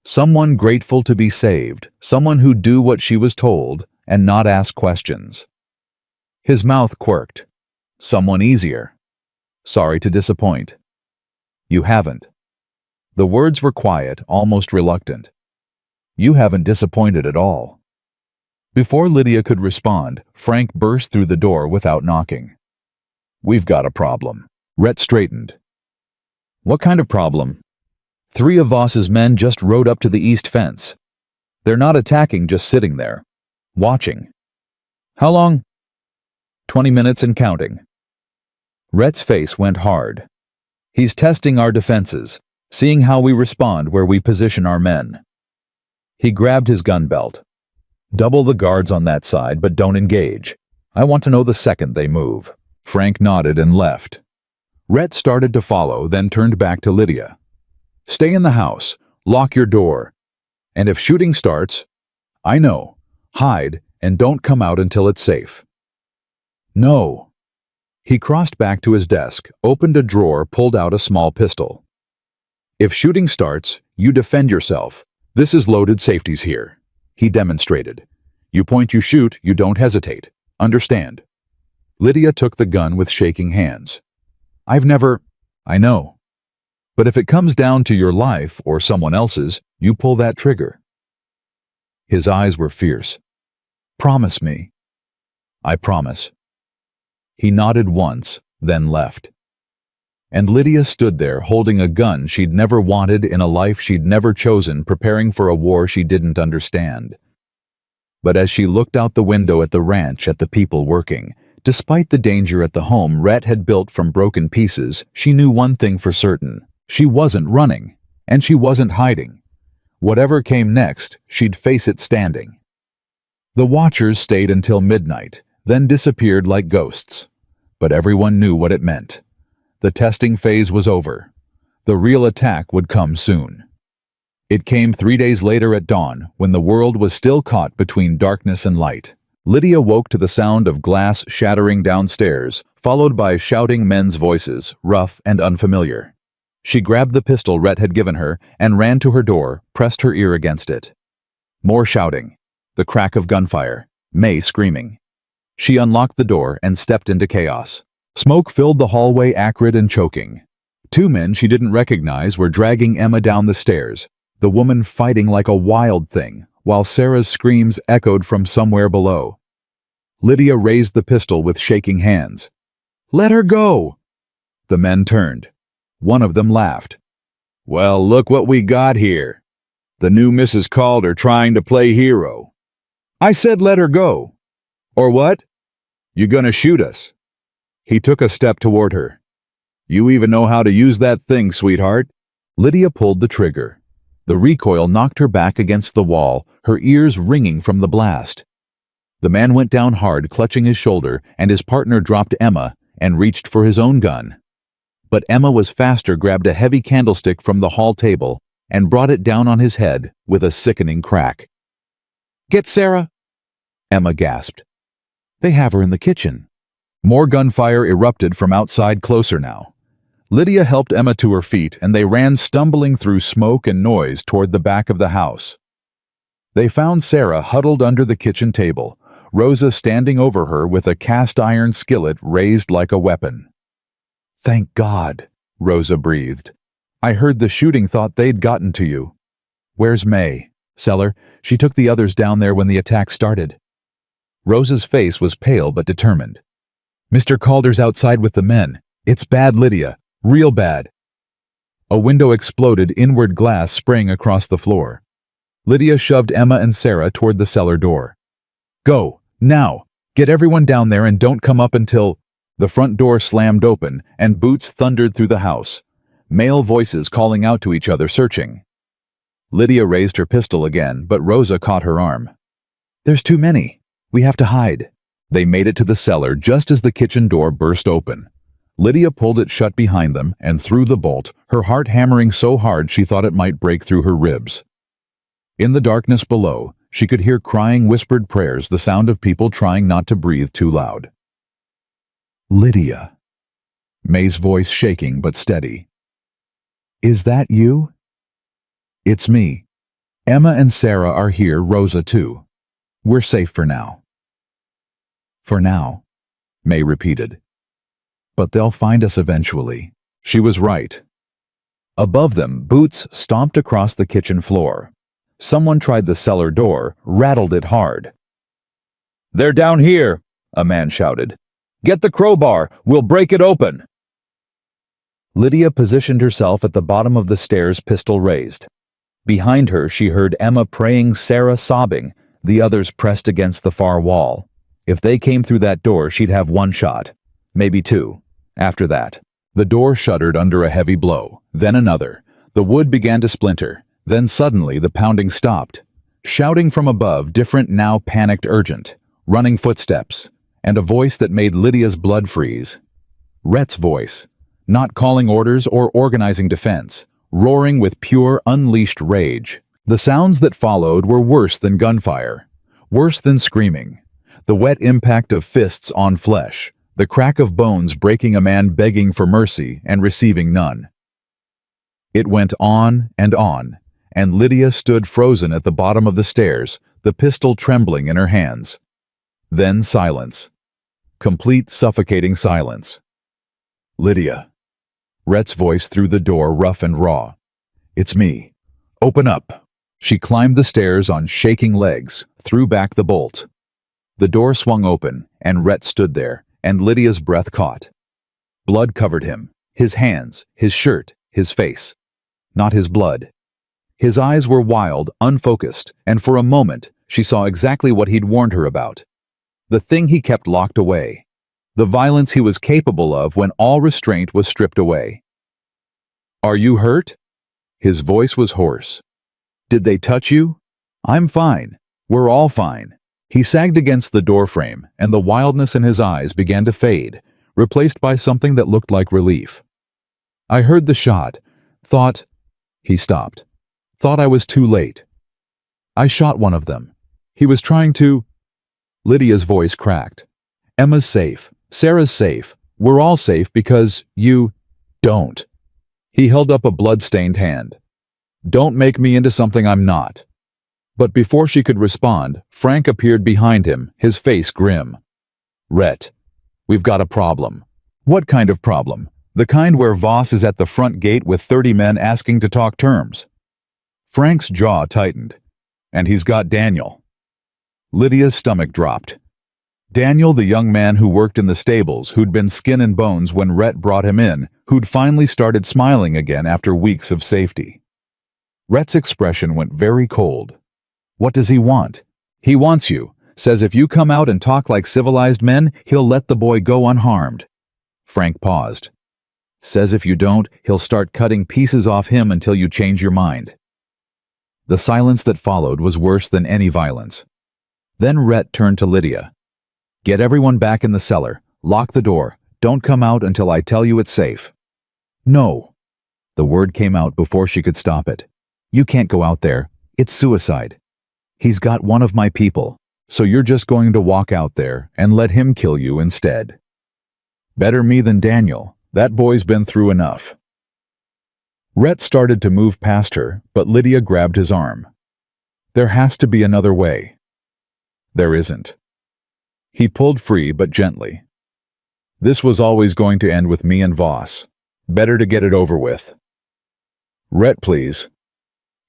Someone grateful to be saved, someone who'd do what she was told and not ask questions. His mouth quirked. Someone easier. Sorry to disappoint. You haven't. The words were quiet, almost reluctant. You haven't disappointed at all. Before Lydia could respond, Frank burst through the door without knocking. We've got a problem. Rhett straightened. What kind of problem? 3 of Voss's men just rode up to the east fence. They're not attacking, just sitting there. Watching. How long? 20 minutes and counting. Rhett's face went hard. He's testing our defenses, seeing how we respond where we position our men. He grabbed his gun belt. Double the guards on that side, but don't engage. I want to know the second they move. Frank nodded and left. Rhett started to follow, then turned back to Lydia. Stay in the house. Lock your door. And if shooting starts, I know. Hide and don't come out until it's safe. No. He crossed back to his desk, opened a drawer, pulled out a small pistol. If shooting starts, you defend yourself. This is loaded, safety's here. He demonstrated. You point, you shoot, you don't hesitate. Understand? Lydia took the gun with shaking hands. I know. But if it comes down to your life or someone else's, you pull that trigger. His eyes were fierce. Promise me. I promise. He nodded once, then left. And Lydia stood there holding a gun she'd never wanted in a life she'd never chosen, preparing for a war she didn't understand. But as she looked out the window at the ranch, at the people working, despite the danger at the home Rhett had built from broken pieces, she knew one thing for certain. She wasn't running, and she wasn't hiding. Whatever came next, she'd face it standing. The watchers stayed until midnight, then disappeared like ghosts. But everyone knew what it meant. The testing phase was over. The real attack would come soon. It came 3 days later at dawn, when the world was still caught between darkness and light. Lydia woke to the sound of glass shattering downstairs, followed by shouting men's voices, rough and unfamiliar. She grabbed the pistol Rhett had given her and ran to her door, pressed her ear against it. More shouting. The crack of gunfire. May screaming. She unlocked the door and stepped into chaos. Smoke filled the hallway, acrid and choking. 2 men she didn't recognize were dragging Emma down the stairs, the woman fighting like a wild thing, while Sarah's screams echoed from somewhere below. Lydia raised the pistol with shaking hands. Let her go! The men turned. One of them laughed. Well, look what we got here. The new Mrs. Calder trying to play hero. I said let her go. Or what? You gonna shoot us? He took a step toward her. You even know how to use that thing, sweetheart? Lydia pulled the trigger. The recoil knocked her back against the wall, her ears ringing from the blast. The man went down hard, clutching his shoulder, and his partner dropped Emma and reached for his own gun. But Emma was faster, grabbed a heavy candlestick from the hall table, and brought it down on his head with a sickening crack. Get Sarah! Emma gasped. They have her in the kitchen. More gunfire erupted from outside, closer now. Lydia helped Emma to her feet, and they ran stumbling through smoke and noise toward the back of the house. They found Sarah huddled under the kitchen table, Rosa standing over her with a cast-iron skillet raised like a weapon. Thank God, Rosa breathed. I heard the shooting, thought they'd gotten to you. Where's May? Cellar. She took the others down there when the attack started. Rosa's face was pale but determined. Mr. Calder's outside with the men. It's bad, Lydia. Real bad. A window exploded, inward glass spraying across the floor. Lydia shoved Emma and Sarah toward the cellar door. Go, now. Get everyone down there and don't come up until... The front door slammed open, and boots thundered through the house. Male voices calling out to each other, searching. Lydia raised her pistol again, but Rosa caught her arm. There's too many. We have to hide. They made it to the cellar just as the kitchen door burst open. Lydia pulled it shut behind them and threw the bolt, her heart hammering so hard she thought it might break through her ribs. In the darkness below, she could hear crying, whispered prayers, the sound of people trying not to breathe too loud. Lydia. May's voice shaking but steady. Is that you? It's me. Emma and Sarah are here, Rosa too. We're safe for now. For now, May repeated. But they'll find us eventually. She was right. Above them, boots stomped across the kitchen floor. Someone tried the cellar door, rattled it hard. They're down here, a man shouted. Get the crowbar, we'll break it open. Lydia positioned herself at the bottom of the stairs, pistol raised. Behind her, she heard Emma praying, Sarah sobbing, the others pressed against the far wall. If they came through that door, she'd have one shot. Maybe two. After that, the door shuddered under a heavy blow, then another. The wood began to splinter. Then suddenly the pounding stopped. Shouting from above, different now panicked, urgent. Running footsteps. And a voice that made Lydia's blood freeze. Rhett's voice. Not calling orders or organizing defense. Roaring with pure, unleashed rage. The sounds that followed were worse than gunfire. Worse than screaming. The wet impact of fists on flesh. The crack of bones breaking a man begging for mercy and receiving none. It went on, and Lydia stood frozen at the bottom of the stairs, the pistol trembling in her hands. Then silence. Complete suffocating silence. Lydia. Rhett's voice through the door, rough and raw. It's me. Open up. She climbed the stairs on shaking legs, threw back the bolt. The door swung open, and Rhett stood there, and Lydia's breath caught. Blood covered him, his hands, his shirt, his face. Not his blood. His eyes were wild, unfocused, and for a moment she saw exactly what he'd warned her about. The thing he kept locked away. The violence he was capable of when all restraint was stripped away. Are you hurt? His voice was hoarse. Did they touch you? I'm fine. We're all fine. He sagged against the doorframe, and the wildness in his eyes began to fade, replaced by something that looked like relief. I heard the shot. Thought... He stopped. Thought I was too late. I shot one of them. He was trying to... Lydia's voice cracked. Emma's safe. Sarah's safe. We're all safe because you... Don't. He held up a blood-stained hand. Don't make me into something I'm not. But before she could respond, Frank appeared behind him, his face grim. Rhett, we've got a problem. What kind of problem? The kind where Voss is at the front gate with 30 men asking to talk terms. Frank's jaw tightened. And he's got Daniel. Lydia's stomach dropped. Daniel, the young man who worked in the stables, who'd been skin and bones when Rhett brought him in, who'd finally started smiling again after weeks of safety. Rhett's expression went very cold. What does he want? He wants you. Says if you come out and talk like civilized men, he'll let the boy go unharmed. Frank paused. Says if you don't, he'll start cutting pieces off him until you change your mind. The silence that followed was worse than any violence. Then Rhett turned to Lydia. Get everyone back in the cellar. Lock the door. Don't come out until I tell you it's safe. No. The word came out before she could stop it. You can't go out there. It's suicide. He's got one of my people, so you're just going to walk out there and let him kill you instead. Better me than Daniel. That boy's been through enough. Rhett started to move past her, but Lydia grabbed his arm. There has to be another way. There isn't. He pulled free, but gently. This was always going to end with me and Voss. Better to get it over with. Rhett, please.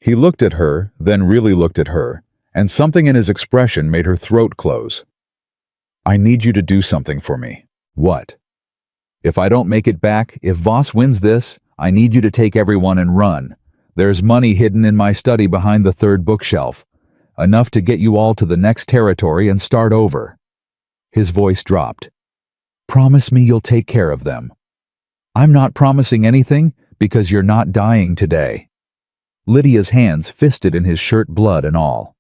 He looked at her, then really looked at her, and something in his expression made her throat close. I need you to do something for me. What? If I don't make it back, if Voss wins this, I need you to take everyone and run. There's money hidden in my study behind the third bookshelf. Enough to get you all to the next territory and start over. His voice dropped. Promise me you'll take care of them. I'm not promising anything because you're not dying today. Lydia's hands fisted in his shirt, blood and all.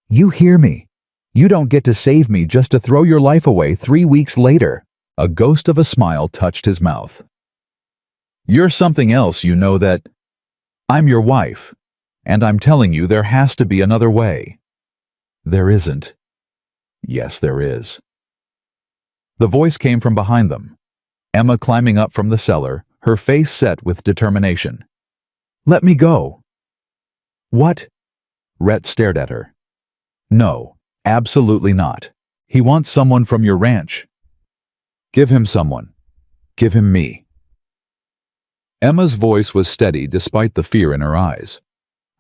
You hear me? You don't get to save me just to throw your life away 3 weeks later. A ghost of a smile touched his mouth. You're something else, you know that. I'm your wife, and I'm telling you there has to be another way. There isn't. Yes, there is. The voice came from behind them. Emma climbing up from the cellar, her face set with determination. Let me go. What? Rhett stared at her. No, absolutely not. He wants someone from your ranch. Give him someone. Give him me. Emma's voice was steady despite the fear in her eyes.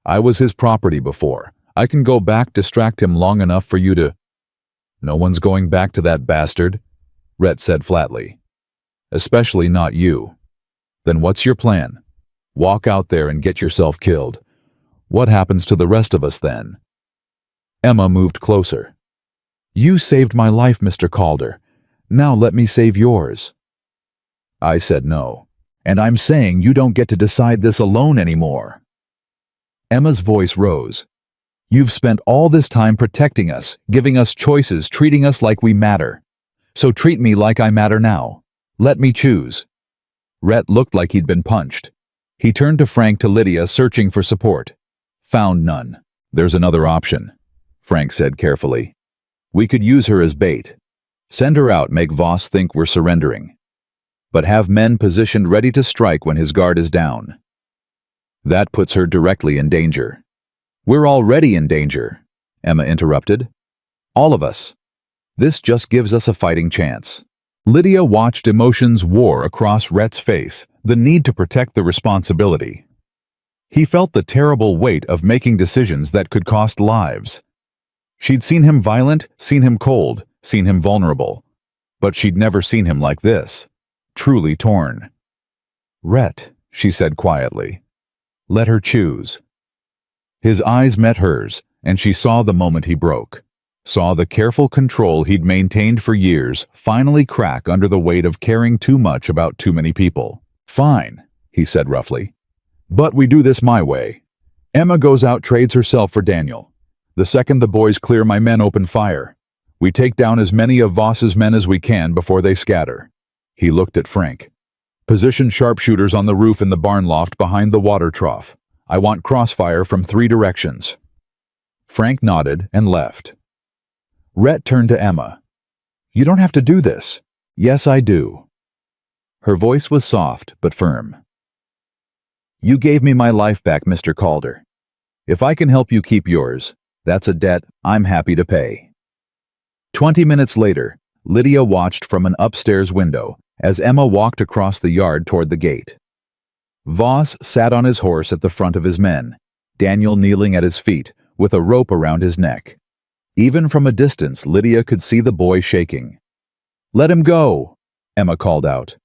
I was his property before. I can go back, distract him long enough for you to... No one's going back to that bastard, Rhett said flatly. Especially not you. Then what's your plan? Walk out there and get yourself killed. What happens to the rest of us then? Emma moved closer. You saved my life, Mr. Calder. Now let me save yours. I said no. And I'm saying you don't get to decide this alone anymore. Emma's voice rose. You've spent all this time protecting us, giving us choices, treating us like we matter. So treat me like I matter now. Let me choose. Rhett looked like he'd been punched. He turned to Frank to Lydia, searching for support. Found none. There's another option, Frank said carefully. We could use her as bait. Send her out, make Voss think we're surrendering. But have men positioned ready to strike when his guard is down. That puts her directly in danger. We're already in danger, Emma interrupted. All of us. This just gives us a fighting chance. Lydia watched emotions war across Rhett's face, the need to protect the responsibility. He felt the terrible weight of making decisions that could cost lives. She'd seen him violent, seen him cold, seen him vulnerable. But she'd never seen him like this, truly torn. Rhett, she said quietly. Let her choose. His eyes met hers, and she saw the moment he broke. Saw the careful control he'd maintained for years finally crack under the weight of caring too much about too many people. Fine, he said roughly. But we do this my way. Emma goes out, trades herself for Daniel. The second the boys clear, my men open fire. We take down as many of Voss's men as we can before they scatter. He looked at Frank. Position sharpshooters on the roof in the barn loft behind the water trough. I want crossfire from 3 directions. Frank nodded and left. Rhett turned to Emma. You don't have to do this. Yes, I do. Her voice was soft but firm. You gave me my life back, Mr. Calder. If I can help you keep yours, that's a debt I'm happy to pay. 20 minutes later, Lydia watched from an upstairs window as Emma walked across the yard toward the gate. Voss sat on his horse at the front of his men, Daniel kneeling at his feet with a rope around his neck. Even from a distance, Lydia could see the boy shaking. Let him go, Emma called out.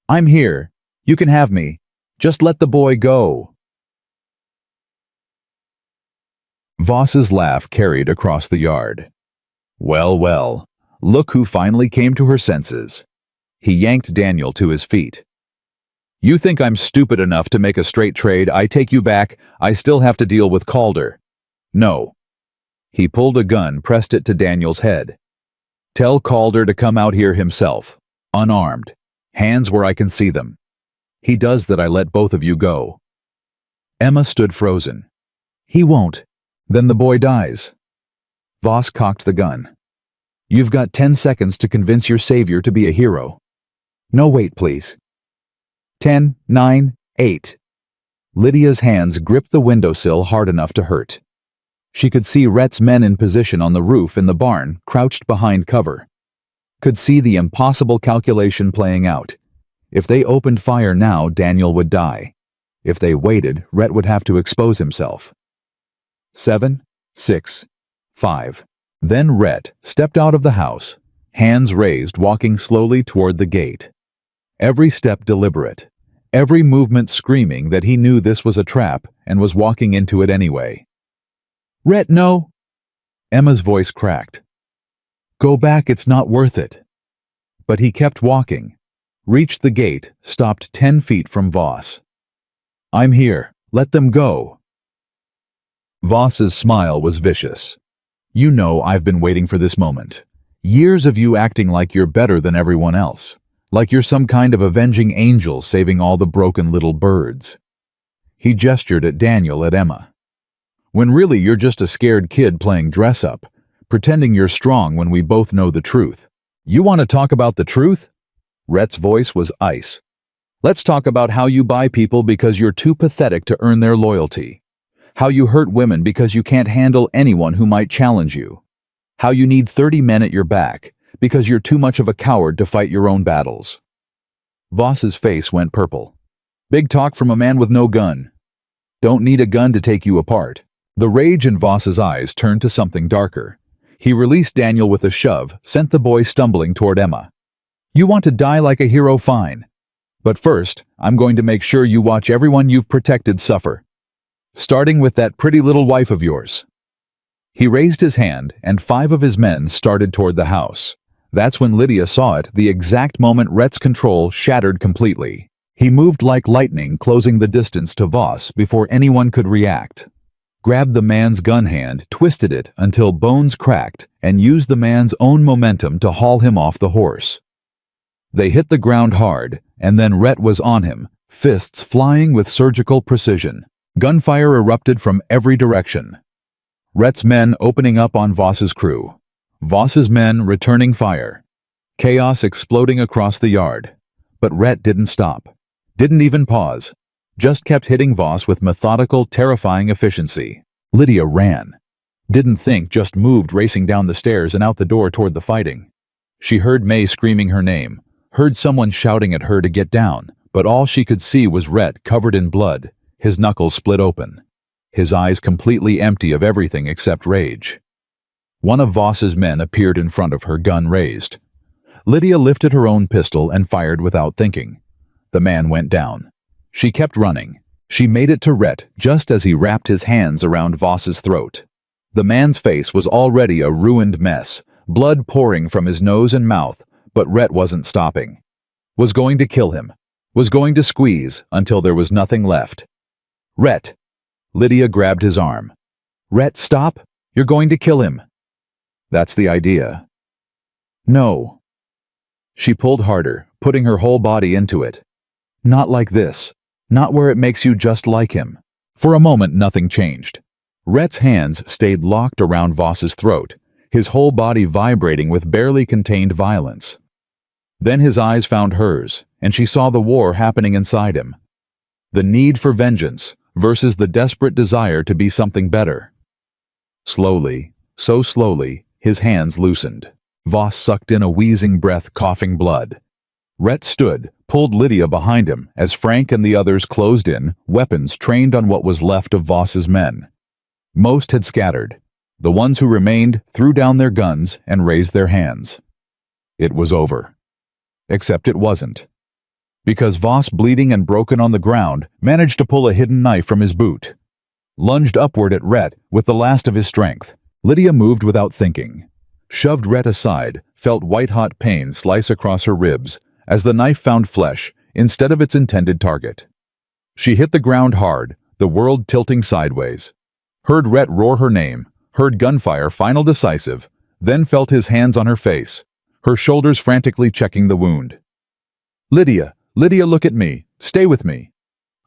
I'm here. You can have me. Just let the boy go. Voss's laugh carried across the yard. Well, well, look who finally came to her senses. He yanked Daniel to his feet. You think I'm stupid enough to make a straight trade? I take you back. I still have to deal with Calder. No. He pulled a gun, pressed it to Daniel's head. Tell Calder to come out here himself, unarmed, hands where I can see them. He does that, I let both of you go. Emma stood frozen. He won't. Then the boy dies. Voss cocked the gun. You've got 10 seconds to convince your savior to be a hero. No, wait, please. 10, 9, 8. Lydia's hands gripped the windowsill hard enough to hurt. She could see Rhett's men in position on the roof in the barn, crouched behind cover. Could see the impossible calculation playing out. If they opened fire now, Daniel would die. If they waited, Rhett would have to expose himself. 7, 6, 5. Then Rhett stepped out of the house, hands raised, walking slowly toward the gate. Every step deliberate, every movement screaming that he knew this was a trap and was walking into it anyway. Rhett, no! Emma's voice cracked. Go back, it's not worth it. But he kept walking, reached the gate, stopped 10 feet from Voss. I'm here, let them go. Voss's smile was vicious. You know I've been waiting for this moment. Years of you acting like you're better than everyone else. Like you're some kind of avenging angel saving all the broken little birds. He gestured at Daniel, at Emma. When really you're just a scared kid playing dress-up, pretending you're strong when we both know the truth. You want to talk about the truth? Rhett's voice was ice. Let's talk about how you buy people because you're too pathetic to earn their loyalty. How you hurt women because you can't handle anyone who might challenge you. How you need 30 men at your back because you're too much of a coward to fight your own battles. Voss's face went purple. Big talk from a man with no gun. Don't need a gun to take you apart. The rage in Voss's eyes turned to something darker. He released Daniel with a shove, sent the boy stumbling toward Emma. You want to die like a hero? Fine. But first, I'm going to make sure you watch everyone you've protected suffer. Starting with that pretty little wife of yours." He raised his hand, and 5 of his men started toward the house. That's when Lydia saw it, the exact moment Rhett's control shattered completely. He moved like lightning, closing the distance to Voss before anyone could react. Grabbed the man's gun hand, twisted it until bones cracked, and used the man's own momentum to haul him off the horse. They hit the ground hard, and then Rhett was on him, fists flying with surgical precision. Gunfire erupted from every direction. Rhett's men opening up on Voss's crew. Voss's men returning fire. Chaos exploding across the yard. But Rhett didn't stop. Didn't even pause. Just kept hitting Voss with methodical, terrifying efficiency. Lydia ran. Didn't think, just moved, racing down the stairs and out the door toward the fighting. She heard May screaming her name, heard someone shouting at her to get down, but all she could see was Rhett covered in blood, his knuckles split open. His eyes completely empty of everything except rage. One of Voss's men appeared in front of her, gun raised. Lydia lifted her own pistol and fired without thinking. The man went down. She kept running. She made it to Rhett just as he wrapped his hands around Voss's throat. The man's face was already a ruined mess, blood pouring from his nose and mouth, but Rhett wasn't stopping. Was going to kill him. Was going to squeeze until there was nothing left. "Rhett!" Lydia grabbed his arm. "Rhett, stop! You're going to kill him." "That's the idea." "No." She pulled harder, putting her whole body into it. "Not like this. Not where it makes you just like him." For a moment, nothing changed. Rhett's hands stayed locked around Voss's throat, his whole body vibrating with barely contained violence. Then his eyes found hers, and she saw the war happening inside him. The need for vengeance versus the desperate desire to be something better. Slowly, so slowly, his hands loosened. Voss sucked in a wheezing breath, coughing blood. Rhett stood, pulled Lydia behind him as Frank and the others closed in, weapons trained on what was left of Voss's men. Most had scattered. The ones who remained threw down their guns and raised their hands. It was over. Except it wasn't. Because Voss, bleeding and broken on the ground, managed to pull a hidden knife from his boot. Lunged upward at Rhett with the last of his strength. Lydia moved without thinking. Shoved Rhett aside, felt white-hot pain slice across her ribs as the knife found flesh instead of its intended target. She hit the ground hard, the world tilting sideways. Heard Rhett roar her name, heard gunfire, final decisive, then felt his hands on her face, her shoulders frantically checking the wound. "Lydia, Lydia, look at me. Stay with me."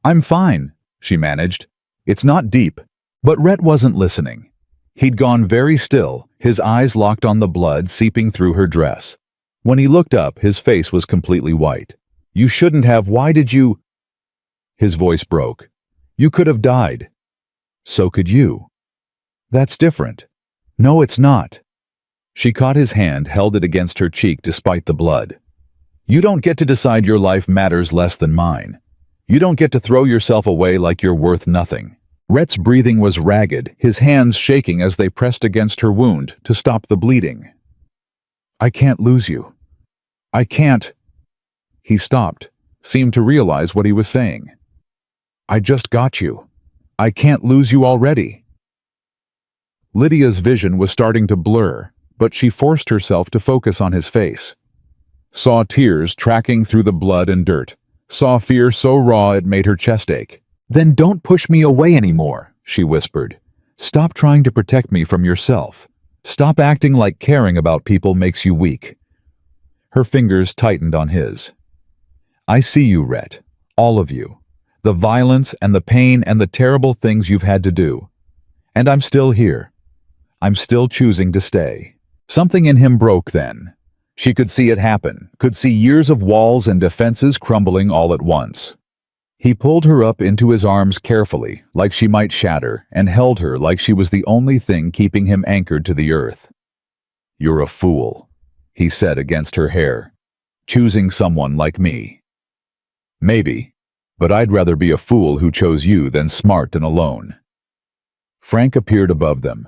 "I'm fine," she managed. "It's not deep." But Rhett wasn't listening. He'd gone very still, his eyes locked on the blood seeping through her dress. When he looked up, his face was completely white. "You shouldn't have. Why did you—" His voice broke. "You could have died." "So could you." "That's different." "No, it's not." She caught his hand, held it against her cheek despite the blood. "You don't get to decide your life matters less than mine. You don't get to throw yourself away like you're worth nothing." Rhett's breathing was ragged, his hands shaking as they pressed against her wound to stop the bleeding. "I can't lose you. I can't." He stopped, seemed to realize what he was saying. "I just got you. I can't lose you already." Lydia's vision was starting to blur, but she forced herself to focus on his face. Saw tears tracking through the blood and dirt. Saw fear so raw it made her chest ache. "Then don't push me away anymore," she whispered. "Stop trying to protect me from yourself. Stop acting like caring about people makes you weak." Her fingers tightened on his. "I see you, Rhett. All of you. The violence and the pain and the terrible things you've had to do. And I'm still here. I'm still choosing to stay." Something in him broke then. She could see it happen, could see years of walls and defenses crumbling all at once. He pulled her up into his arms carefully, like she might shatter, and held her like she was the only thing keeping him anchored to the earth. "You're a fool," he said against her hair, "choosing someone like me." "Maybe, but I'd rather be a fool who chose you than smart and alone." Frank appeared above them.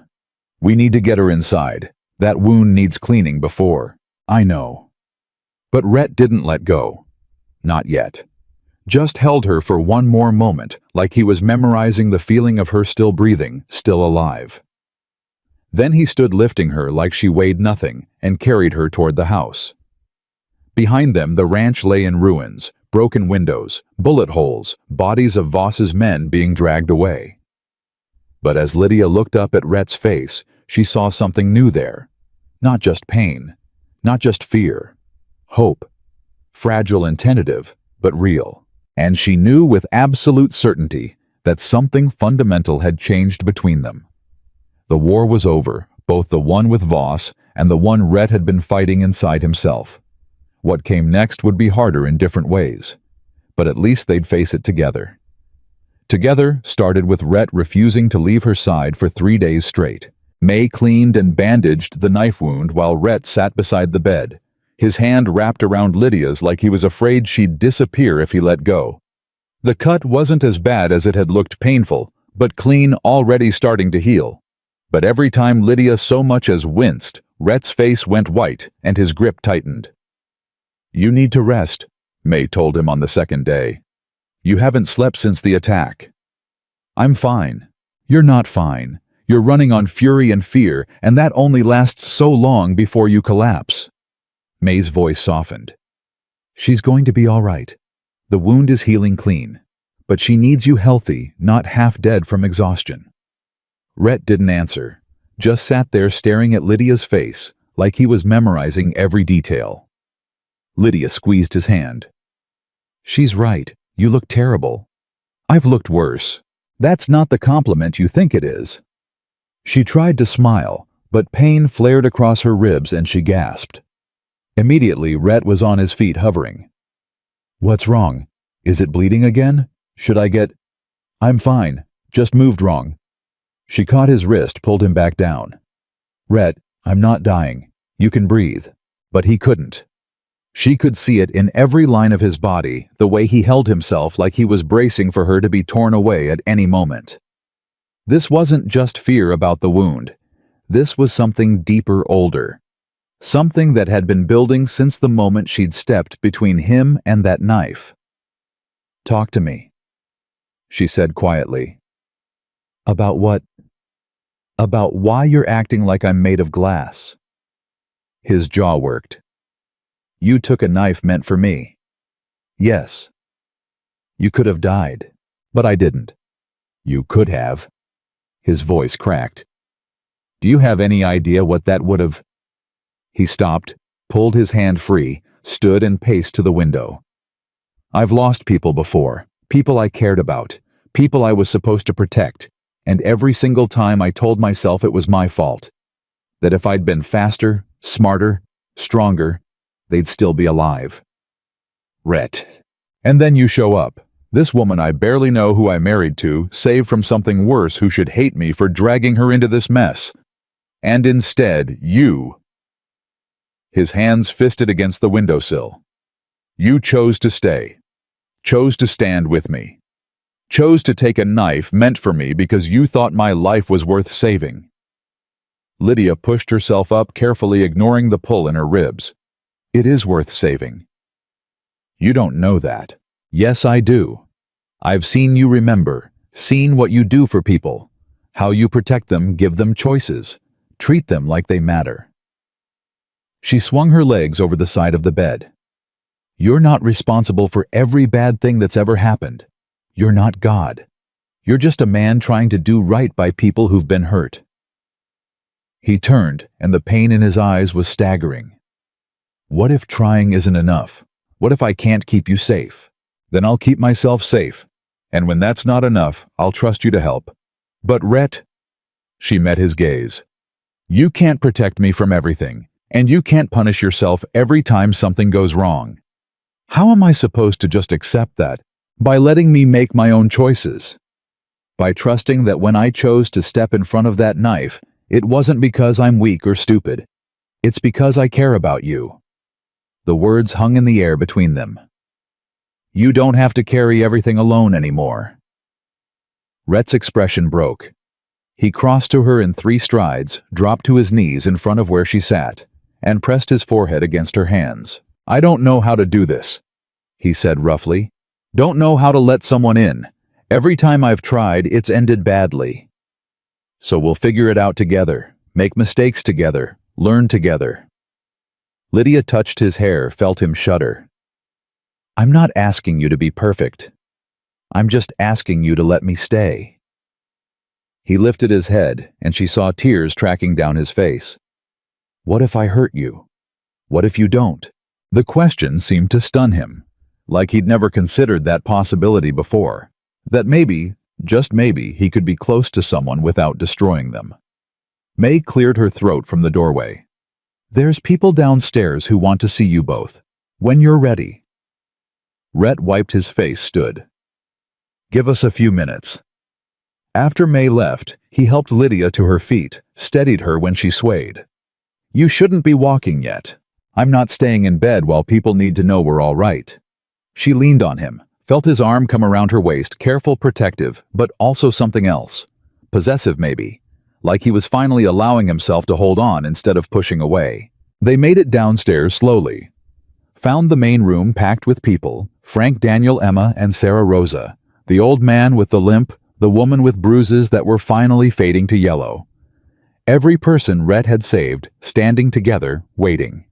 "We need to get her inside. That wound needs cleaning before." "I know." But Rhett didn't let go. Not yet. just held her for one more moment, like he was memorizing the feeling of her still breathing, still alive. Then he stood lifting her like she weighed nothing and carried her toward the house. Behind them, the ranch lay in ruins, broken windows, bullet holes, bodies of Voss's men being dragged away. But as Lydia looked up at Rhett's face, she saw something new there. Not just pain, not just fear. Hope. Fragile and tentative, but real. And she knew with absolute certainty that something fundamental had changed between them. The war was over, both the one with Voss and the one Rhett had been fighting inside himself. What came next would be harder in different ways, but at least they'd face it together. Together started with Rhett refusing to leave her side for 3 days straight. May cleaned and bandaged the knife wound while Rhett sat beside the bed, his hand wrapped around Lydia's like he was afraid she'd disappear if he let go. The cut wasn't as bad as it had looked painful, but clean, already starting to heal. But every time Lydia so much as winced, Rhett's face went white and his grip tightened. "You need to rest," May told him on the second day. "You haven't slept since the attack." "I'm fine." "You're not fine. You're running on fury and fear, and that only lasts so long before you collapse." May's voice softened. "She's going to be all right. The wound is healing clean, but she needs you healthy, not half dead from exhaustion." Rhett didn't answer, just sat there staring at Lydia's face like he was memorizing every detail. Lydia squeezed his hand. "She's right. You look terrible." "I've looked worse. That's not the compliment you think it is." She tried to smile, but pain flared across her ribs and she gasped. Immediately, Rhett was on his feet, hovering. "What's wrong? Is it bleeding again? Should I get—" "I'm fine. Just moved wrong." She caught his wrist, pulled him back down. "Rhett, I'm not dying. You can breathe." But he couldn't. She could see it in every line of his body, the way he held himself like he was bracing for her to be torn away at any moment. This wasn't just fear about the wound. This was something deeper, older. Something that had been building since the moment she'd stepped between him and that knife. "Talk to me," she said quietly. "About what?" "About why you're acting like I'm made of glass." His jaw worked. "You took a knife meant for me." "Yes." "You could have died, but I didn't." "You could have." His voice cracked. "Do you have any idea what that would have—" He stopped, pulled his hand free, stood and paced to the window. "I've lost people before, people I cared about, people I was supposed to protect, and every single time I told myself it was my fault. That if I'd been faster, smarter, stronger, they'd still be alive." "Rhett. And then you show up. This woman I barely know who I married to, saved from something worse who should hate me for dragging her into this mess. And instead, you—" His hands fisted against the windowsill. "You chose to stay. Chose to stand with me. Chose to take a knife meant for me because you thought my life was worth saving." Lydia pushed herself up, carefully ignoring the pull in her ribs. "It is worth saving." "You don't know that." "Yes, I do. I've seen you remember, seen what you do for people, how you protect them, give them choices, treat them like they matter." She swung her legs over the side of the bed. "You're not responsible for every bad thing that's ever happened. You're not God. You're just a man trying to do right by people who've been hurt." He turned, and the pain in his eyes was staggering. "What if trying isn't enough? What if I can't keep you safe? Then I'll keep myself safe. And when that's not enough, I'll trust you to help. But Rhett—" She met his gaze. "You can't protect me from everything, and you can't punish yourself every time something goes wrong. How am I supposed to just accept that? By letting me make my own choices. By trusting that when I chose to step in front of that knife, it wasn't because I'm weak or stupid. It's because I care about you." The words hung in the air between them. "You don't have to carry everything alone anymore." Rhett's expression broke. He crossed to her in 3 strides, dropped to his knees in front of where she sat, and pressed his forehead against her hands. "I don't know how to do this," he said roughly, Don't know how to let someone in. Every time I've tried, it's ended badly. So we'll figure it out together, make mistakes together, learn together. Lydia touched his hair, felt him shudder. I'm not asking you to be perfect. I'm just asking you to let me stay. He lifted his head, and she saw tears tracking down his face. What if I hurt you? What if you don't? The question seemed to stun him, like he'd never considered that possibility before, that maybe, just maybe, he could be close to someone without destroying them. May cleared her throat from the doorway. There's people downstairs who want to see you both. When you're ready. Rhett wiped his face, stood. Give us a few minutes. After May left, he helped Lydia to her feet, steadied her when she swayed. You shouldn't be walking yet. I'm not staying in bed while people need to know we're all right. She leaned on him, felt his arm come around her waist, careful, protective, but also something else. Possessive maybe, like he was finally allowing himself to hold on instead of pushing away. They made it downstairs slowly. Found the main room packed with people, Frank, Daniel, Emma, and Sarah Rosa, the old man with the limp, the woman with bruises that were finally fading to yellow. Every person Rhett had saved, standing together, waiting.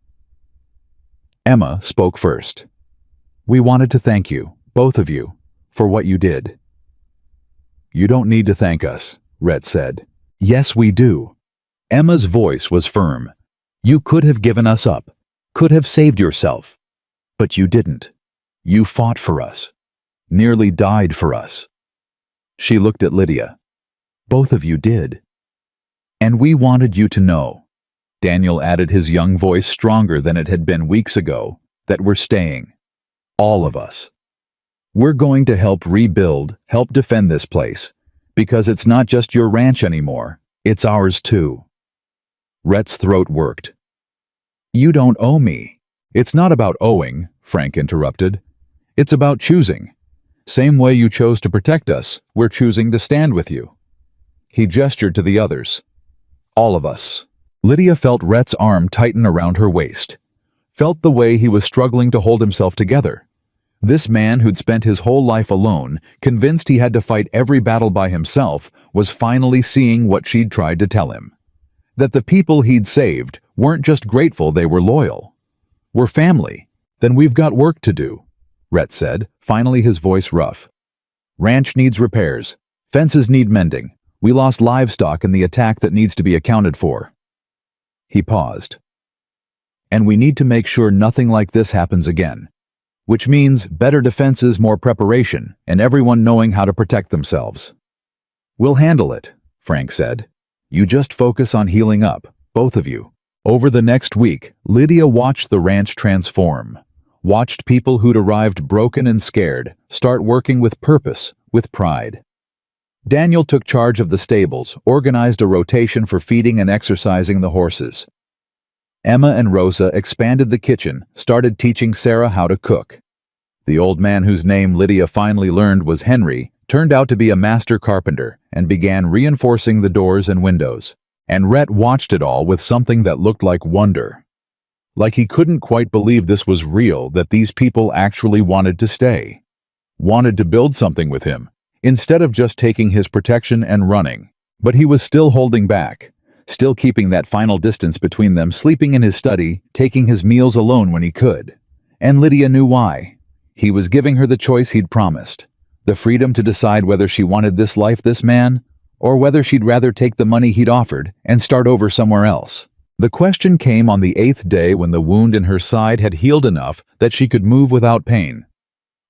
Emma spoke first. We wanted to thank you, both of you, for what you did. You don't need to thank us, Rhett said. Yes, we do. Emma's voice was firm. You could have given us up, could have saved yourself. But you didn't. You fought for us. Nearly died for us. She looked at Lydia. Both of you did. And we wanted you to know, Daniel added, his young voice stronger than it had been weeks ago, that we're staying. All of us. We're going to help rebuild, help defend this place, because it's not just your ranch anymore, it's ours too. Rhett's throat worked. You don't owe me. It's not about owing, Frank interrupted. It's about choosing. Same way you chose to protect us, we're choosing to stand with you. He gestured to the others. All of us. Lydia felt Rhett's arm tighten around her waist. Felt the way he was struggling to hold himself together. This man who'd spent his whole life alone, convinced he had to fight every battle by himself, was finally seeing what she'd tried to tell him. That the people he'd saved weren't just grateful, they were loyal. We're family. Then we've got work to do, Rhett said, finally, his voice rough. Ranch needs repairs. Fences need mending. We lost livestock in the attack that needs to be accounted for. He paused. And we need to make sure nothing like this happens again. Which means better defenses, more preparation, and everyone knowing how to protect themselves. We'll handle it, Frank said. You just focus on healing up, both of you. Over the next week, Lydia watched the ranch transform. Watched people who'd arrived broken and scared start working with purpose, with pride. Daniel took charge of the stables, organized a rotation for feeding and exercising the horses. Emma and Rosa expanded the kitchen, started teaching Sarah how to cook. The old man whose name Lydia finally learned was Henry turned out to be a master carpenter and began reinforcing the doors and windows. And Rhett watched it all with something that looked like wonder. Like he couldn't quite believe this was real, that these people actually wanted to stay. Wanted to build something with him, instead of just taking his protection and running. But he was still holding back, still keeping that final distance between them, sleeping in his study, taking his meals alone when he could. And Lydia knew why. He was giving her the choice he'd promised, the freedom to decide whether she wanted this life, this man, or whether she'd rather take the money he'd offered and start over somewhere else. The question came on the 8th day, when the wound in her side had healed enough that she could move without pain.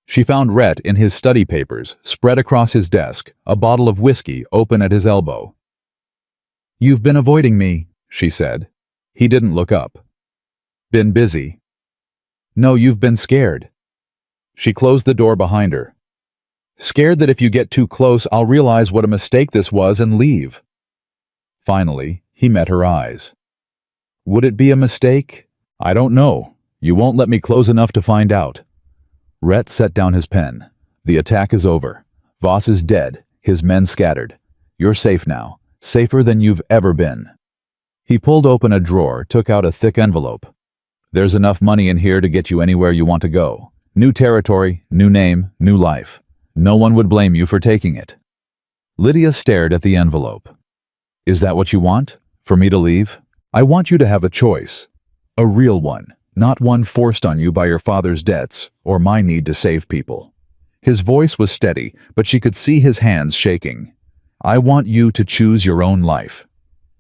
She found Rhett in his study papers, spread across his desk, a bottle of whiskey open at his elbow. You've been avoiding me, she said. He didn't look up. Been busy. No, you've been scared. She closed the door behind her. Scared that if you get too close, I'll realize what a mistake this was and leave. Finally, he met her eyes. Would it be a mistake? I don't know. You won't let me close enough to find out. Rhett set down his pen. The attack is over. Voss is dead, his men scattered. You're safe now, safer than you've ever been. He pulled open a drawer, took out a thick envelope. There's enough money in here to get you anywhere you want to go. New territory, new name, new life. No one would blame you for taking it. Lydia stared at the envelope. Is that what you want? For me to leave? I want you to have a choice. A real one, not one forced on you by your father's debts or my need to save people. His voice was steady, but she could see his hands shaking. I want you to choose your own life.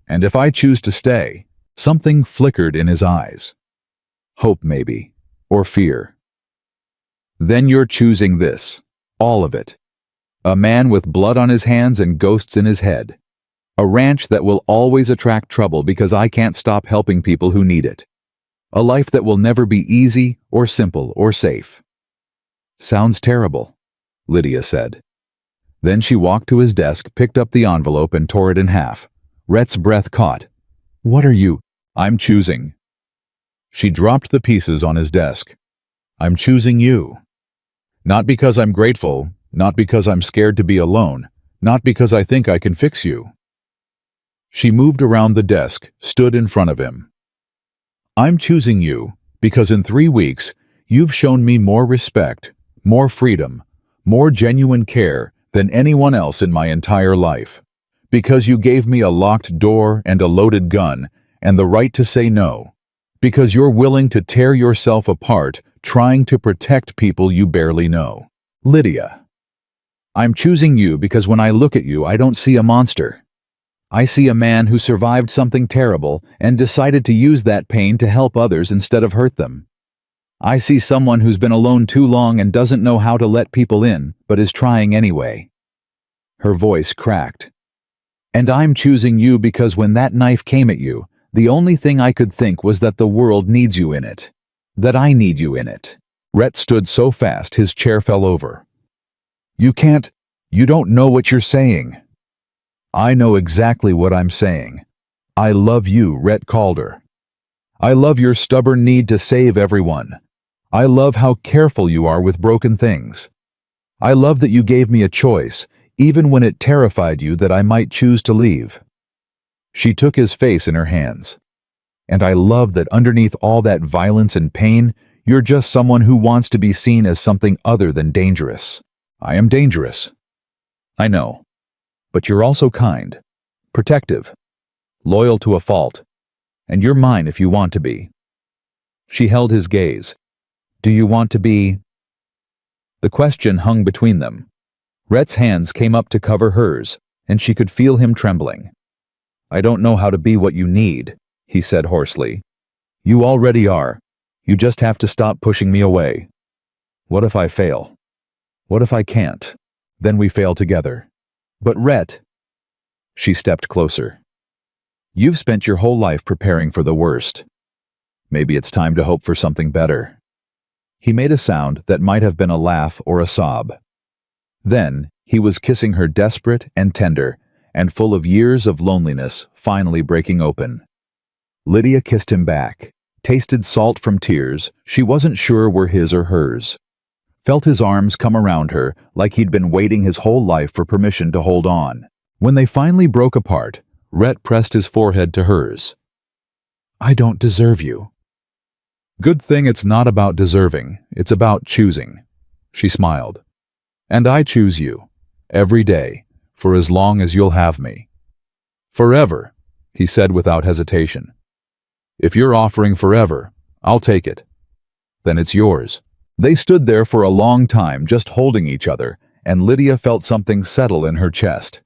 And if I choose to stay, something flickered in his eyes. Hope, maybe, or fear. Then you're choosing this, all of it. A man with blood on his hands and ghosts in his head. A ranch that will always attract trouble because I can't stop helping people who need it. A life that will never be easy or simple or safe. Sounds terrible, Lydia said. Then she walked to his desk, picked up the envelope and tore it in half. Rhett's breath caught. What are you? I'm choosing. She dropped the pieces on his desk. I'm choosing you. Not because I'm grateful, not because I'm scared to be alone, not because I think I can fix you. She moved around the desk, stood in front of him. I'm choosing you because in 3 weeks, you've shown me more respect, more freedom, more genuine care than anyone else in my entire life. Because you gave me a locked door and a loaded gun and the right to say no. Because you're willing to tear yourself apart trying to protect people you barely know. Lydia. I'm choosing you because when I look at you, I don't see a monster. I see a man who survived something terrible and decided to use that pain to help others instead of hurt them. I see someone who's been alone too long and doesn't know how to let people in, but is trying anyway. Her voice cracked. And I'm choosing you because when that knife came at you, the only thing I could think was that the world needs you in it. That I need you in it. Rhett stood so fast his chair fell over. You don't know what you're saying. I know exactly what I'm saying. I love you, Rhett Calder. I love your stubborn need to save everyone. I love how careful you are with broken things. I love that you gave me a choice, even when it terrified you that I might choose to leave. She took his face in her hands. And I love that underneath all that violence and pain, you're just someone who wants to be seen as something other than dangerous. I am dangerous. I know. But you're also kind, protective, loyal to a fault, and you're mine if you want to be. She held his gaze. Do you want to be? The question hung between them. Rhett's hands came up to cover hers, and she could feel him trembling. I don't know how to be what you need, he said hoarsely. You already are. You just have to stop pushing me away. What if I fail? What if I can't? Then we fail together. But Rhett... She stepped closer. You've spent your whole life preparing for the worst. Maybe it's time to hope for something better. He made a sound that might have been a laugh or a sob. Then he was kissing her, desperate and tender, and full of years of loneliness, finally breaking open. Lydia kissed him back, tasted salt from tears she wasn't sure were his or hers. Felt his arms come around her like he'd been waiting his whole life for permission to hold on. When they finally broke apart, Rhett pressed his forehead to hers. I don't deserve you. Good thing it's not about deserving, it's about choosing. She smiled. And I choose you, every day, for as long as you'll have me. Forever, he said without hesitation. If you're offering forever, I'll take it. Then it's yours. They stood there for a long time just holding each other, and Lydia felt something settle in her chest.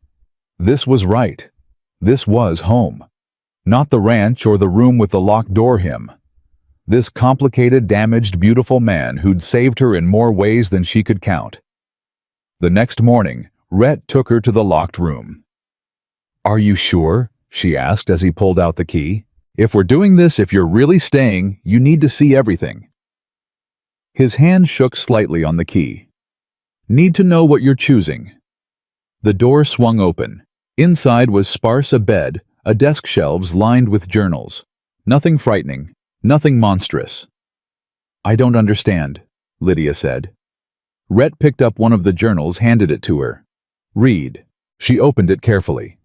This was right. This was home. Not the ranch or the room with the locked door him. This complicated, damaged, beautiful man who'd saved her in more ways than she could count. The next morning, Rhett took her to the locked room. Are you sure? She asked as he pulled out the key. If we're doing this, if you're really staying, you need to see everything. His hand shook slightly on the key. Need to know what you're choosing. The door swung open. Inside was sparse a bed, a desk shelves lined with journals. Nothing frightening, nothing monstrous. I don't understand, Lydia said. Rhett picked up one of the journals, handed it to her. Read. She opened it carefully.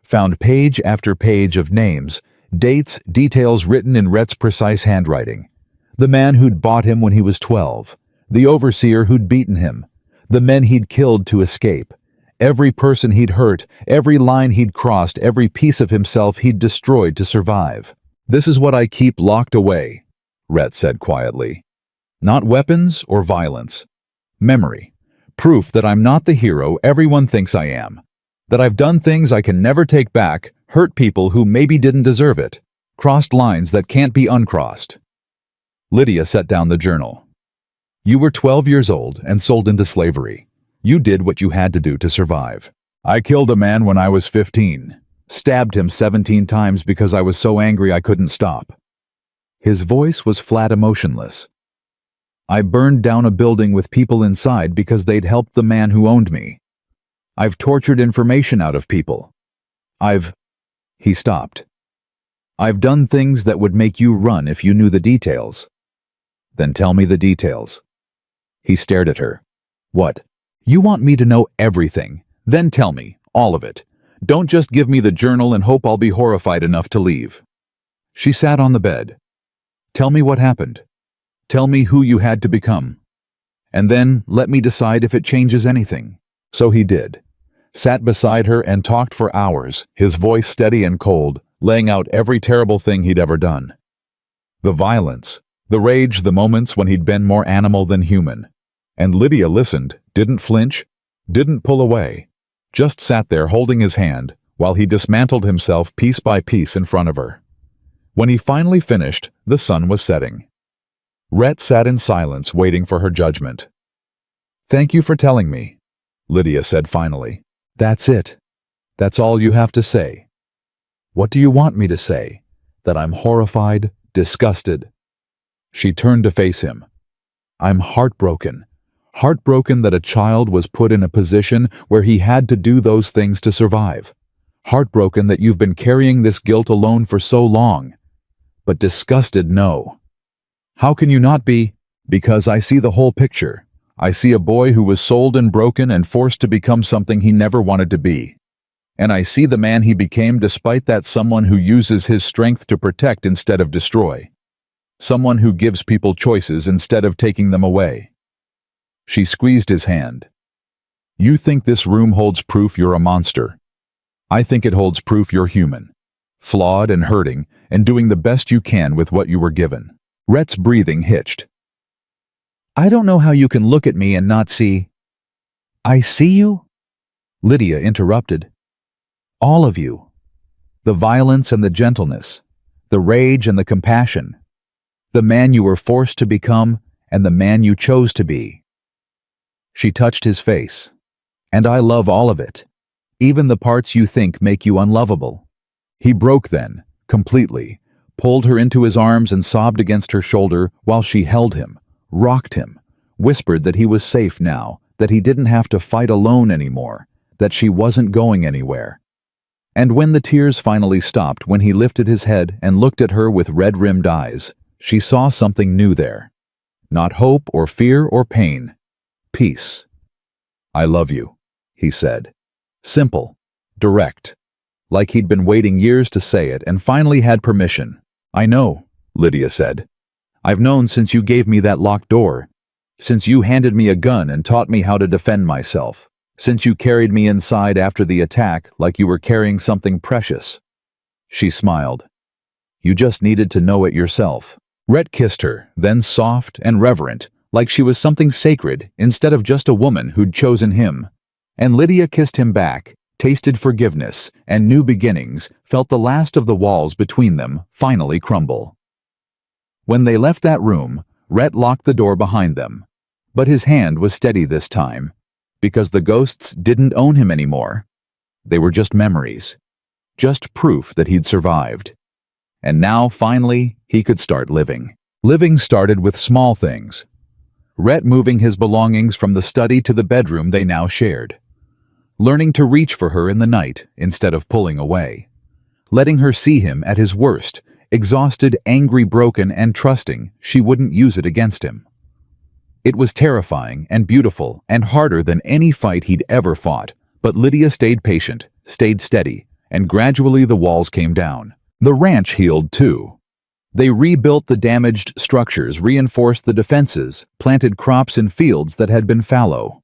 Found page after page of names, dates, details written in Rhett's precise handwriting. The man who'd bought him when he was 12. The overseer who'd beaten him, the men he'd killed to escape, every person he'd hurt, every line he'd crossed, every piece of himself he'd destroyed to survive. "This is what I keep locked away," Rhett said quietly. "Not weapons or violence. Memory. Proof that I'm not the hero everyone thinks I am. That I've done things I can never take back, hurt people who maybe didn't deserve it, crossed lines that can't be uncrossed." Lydia set down the journal. "You were 12 years old and sold into slavery. You did what you had to do to survive. I killed a man when I was 15. Stabbed him 17 times because I was so angry I couldn't stop." His voice was flat, emotionless. "I burned down a building with people inside because they'd helped the man who owned me. I've tortured information out of people. He stopped. "I've done things that would make you run if you knew the details." "Then tell me the details." He stared at her. "What? You want me to know everything? Then tell me, all of it. Don't just give me the journal and hope I'll be horrified enough to leave." She sat on the bed. "Tell me what happened. Tell me who you had to become. And then let me decide if it changes anything." So he did. Sat beside her and talked for hours, his voice steady and cold, laying out every terrible thing he'd ever done. The violence, the rage, the moments when he'd been more animal than human. And Lydia listened, didn't flinch, didn't pull away, just sat there holding his hand while he dismantled himself piece by piece in front of her. When he finally finished, the sun was setting. Rhett sat in silence, waiting for her judgment. "Thank you for telling me," Lydia said finally. "That's it. That's all you have to say." "What do you want me to say? That I'm horrified, disgusted?" She turned to face him. "I'm heartbroken. Heartbroken that a child was put in a position where he had to do those things to survive. Heartbroken that you've been carrying this guilt alone for so long. But disgusted, no. How can you not be? Because I see the whole picture. I see a boy who was sold and broken and forced to become something he never wanted to be. And I see the man he became despite that, someone who uses his strength to protect instead of destroy. Someone who gives people choices instead of taking them away." She squeezed his hand. "You think this room holds proof you're a monster. I think it holds proof you're human. Flawed and hurting, and doing the best you can with what you were given." Rhett's breathing hitched. "I don't know how you can look at me and not see—" "I see you?" Lydia interrupted. "All of you. The violence and the gentleness, the rage and the compassion, the man you were forced to become and the man you chose to be." She touched his face. "And I love all of it, even the parts you think make you unlovable." He broke then, completely, pulled her into his arms and sobbed against her shoulder while she held him, rocked him, whispered that he was safe now, that he didn't have to fight alone anymore, that she wasn't going anywhere. And when the tears finally stopped, when he lifted his head and looked at her with red-rimmed eyes, she saw something new there. Not hope or fear or pain. Peace. "I love you," he said. Simple, direct, like he'd been waiting years to say it and finally had permission. "I know," Lydia said. "I've known since you gave me that locked door, since you handed me a gun and taught me how to defend myself, since you carried me inside after the attack like you were carrying something precious." She smiled. "You just needed to know it yourself." Rhett kissed her, then soft and reverent, like she was something sacred instead of just a woman who'd chosen him. And Lydia kissed him back, tasted forgiveness and new beginnings, felt the last of the walls between them finally crumble. When they left that room, Rhett locked the door behind them. But his hand was steady this time, because the ghosts didn't own him anymore. They were just memories, just proof that he'd survived. And now, finally, he could start living. Living started with small things. Rhett moving his belongings from the study to the bedroom they now shared. Learning to reach for her in the night instead of pulling away. Letting her see him at his worst, exhausted, angry, broken, and trusting she wouldn't use it against him. It was terrifying and beautiful and harder than any fight he'd ever fought, but Lydia stayed patient, stayed steady, and gradually the walls came down. The ranch healed too. They rebuilt the damaged structures, reinforced the defenses, planted crops in fields that had been fallow.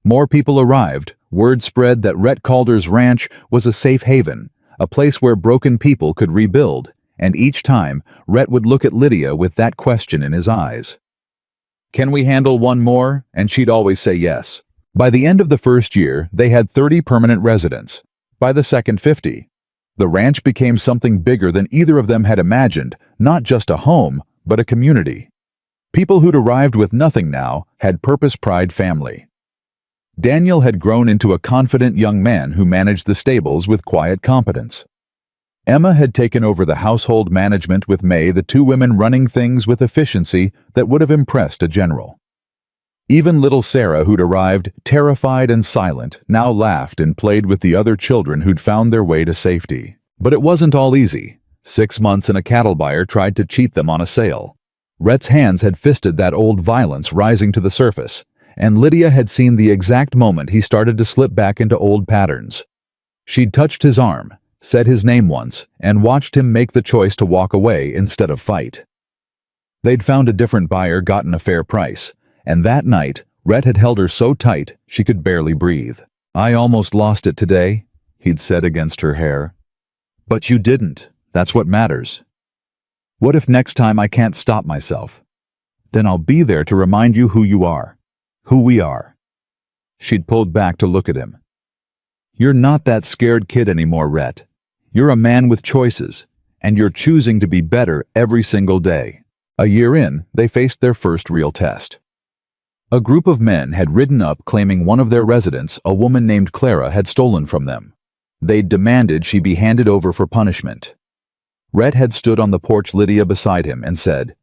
More people arrived. Word spread that Rhett Calder's ranch was a safe haven, a place where broken people could rebuild, and each time, Rhett would look at Lydia with that question in his eyes. "Can we handle one more?" And she'd always say yes. By the end of the first year, they had 30 permanent residents. By the second, 50. The ranch became something bigger than either of them had imagined, not just a home, but a community. People who'd arrived with nothing now had purpose, pride, family. Daniel had grown into a confident young man who managed the stables with quiet competence. Emma had taken over the household management with May, the two women running things with efficiency that would have impressed a general. Even little Sarah, who'd arrived, terrified and silent, now laughed and played with the other children who'd found their way to safety. But it wasn't all easy. 6 months and a cattle buyer tried to cheat them on a sale. Rhett's hands had fisted that old violence rising to the surface, and Lydia had seen the exact moment he started to slip back into old patterns. She'd touched his arm, said his name once, and watched him make the choice to walk away instead of fight. They'd found a different buyer, gotten a fair price, and that night, Rhett had held her so tight she could barely breathe. "I almost lost it today," he'd said against her hair. "But you didn't. That's what matters. What if next time I can't stop myself? Then I'll be there to remind you who you are, who we are." She'd pulled back to look at him. "You're not that scared kid anymore, Rhett. You're a man with choices, and you're choosing to be better every single day." A year in, they faced their first real test. A group of men had ridden up claiming one of their residents, a woman named Clara, had stolen from them. They'd demanded she be handed over for punishment. Rhett had stood on the porch, Lydia beside him, and said,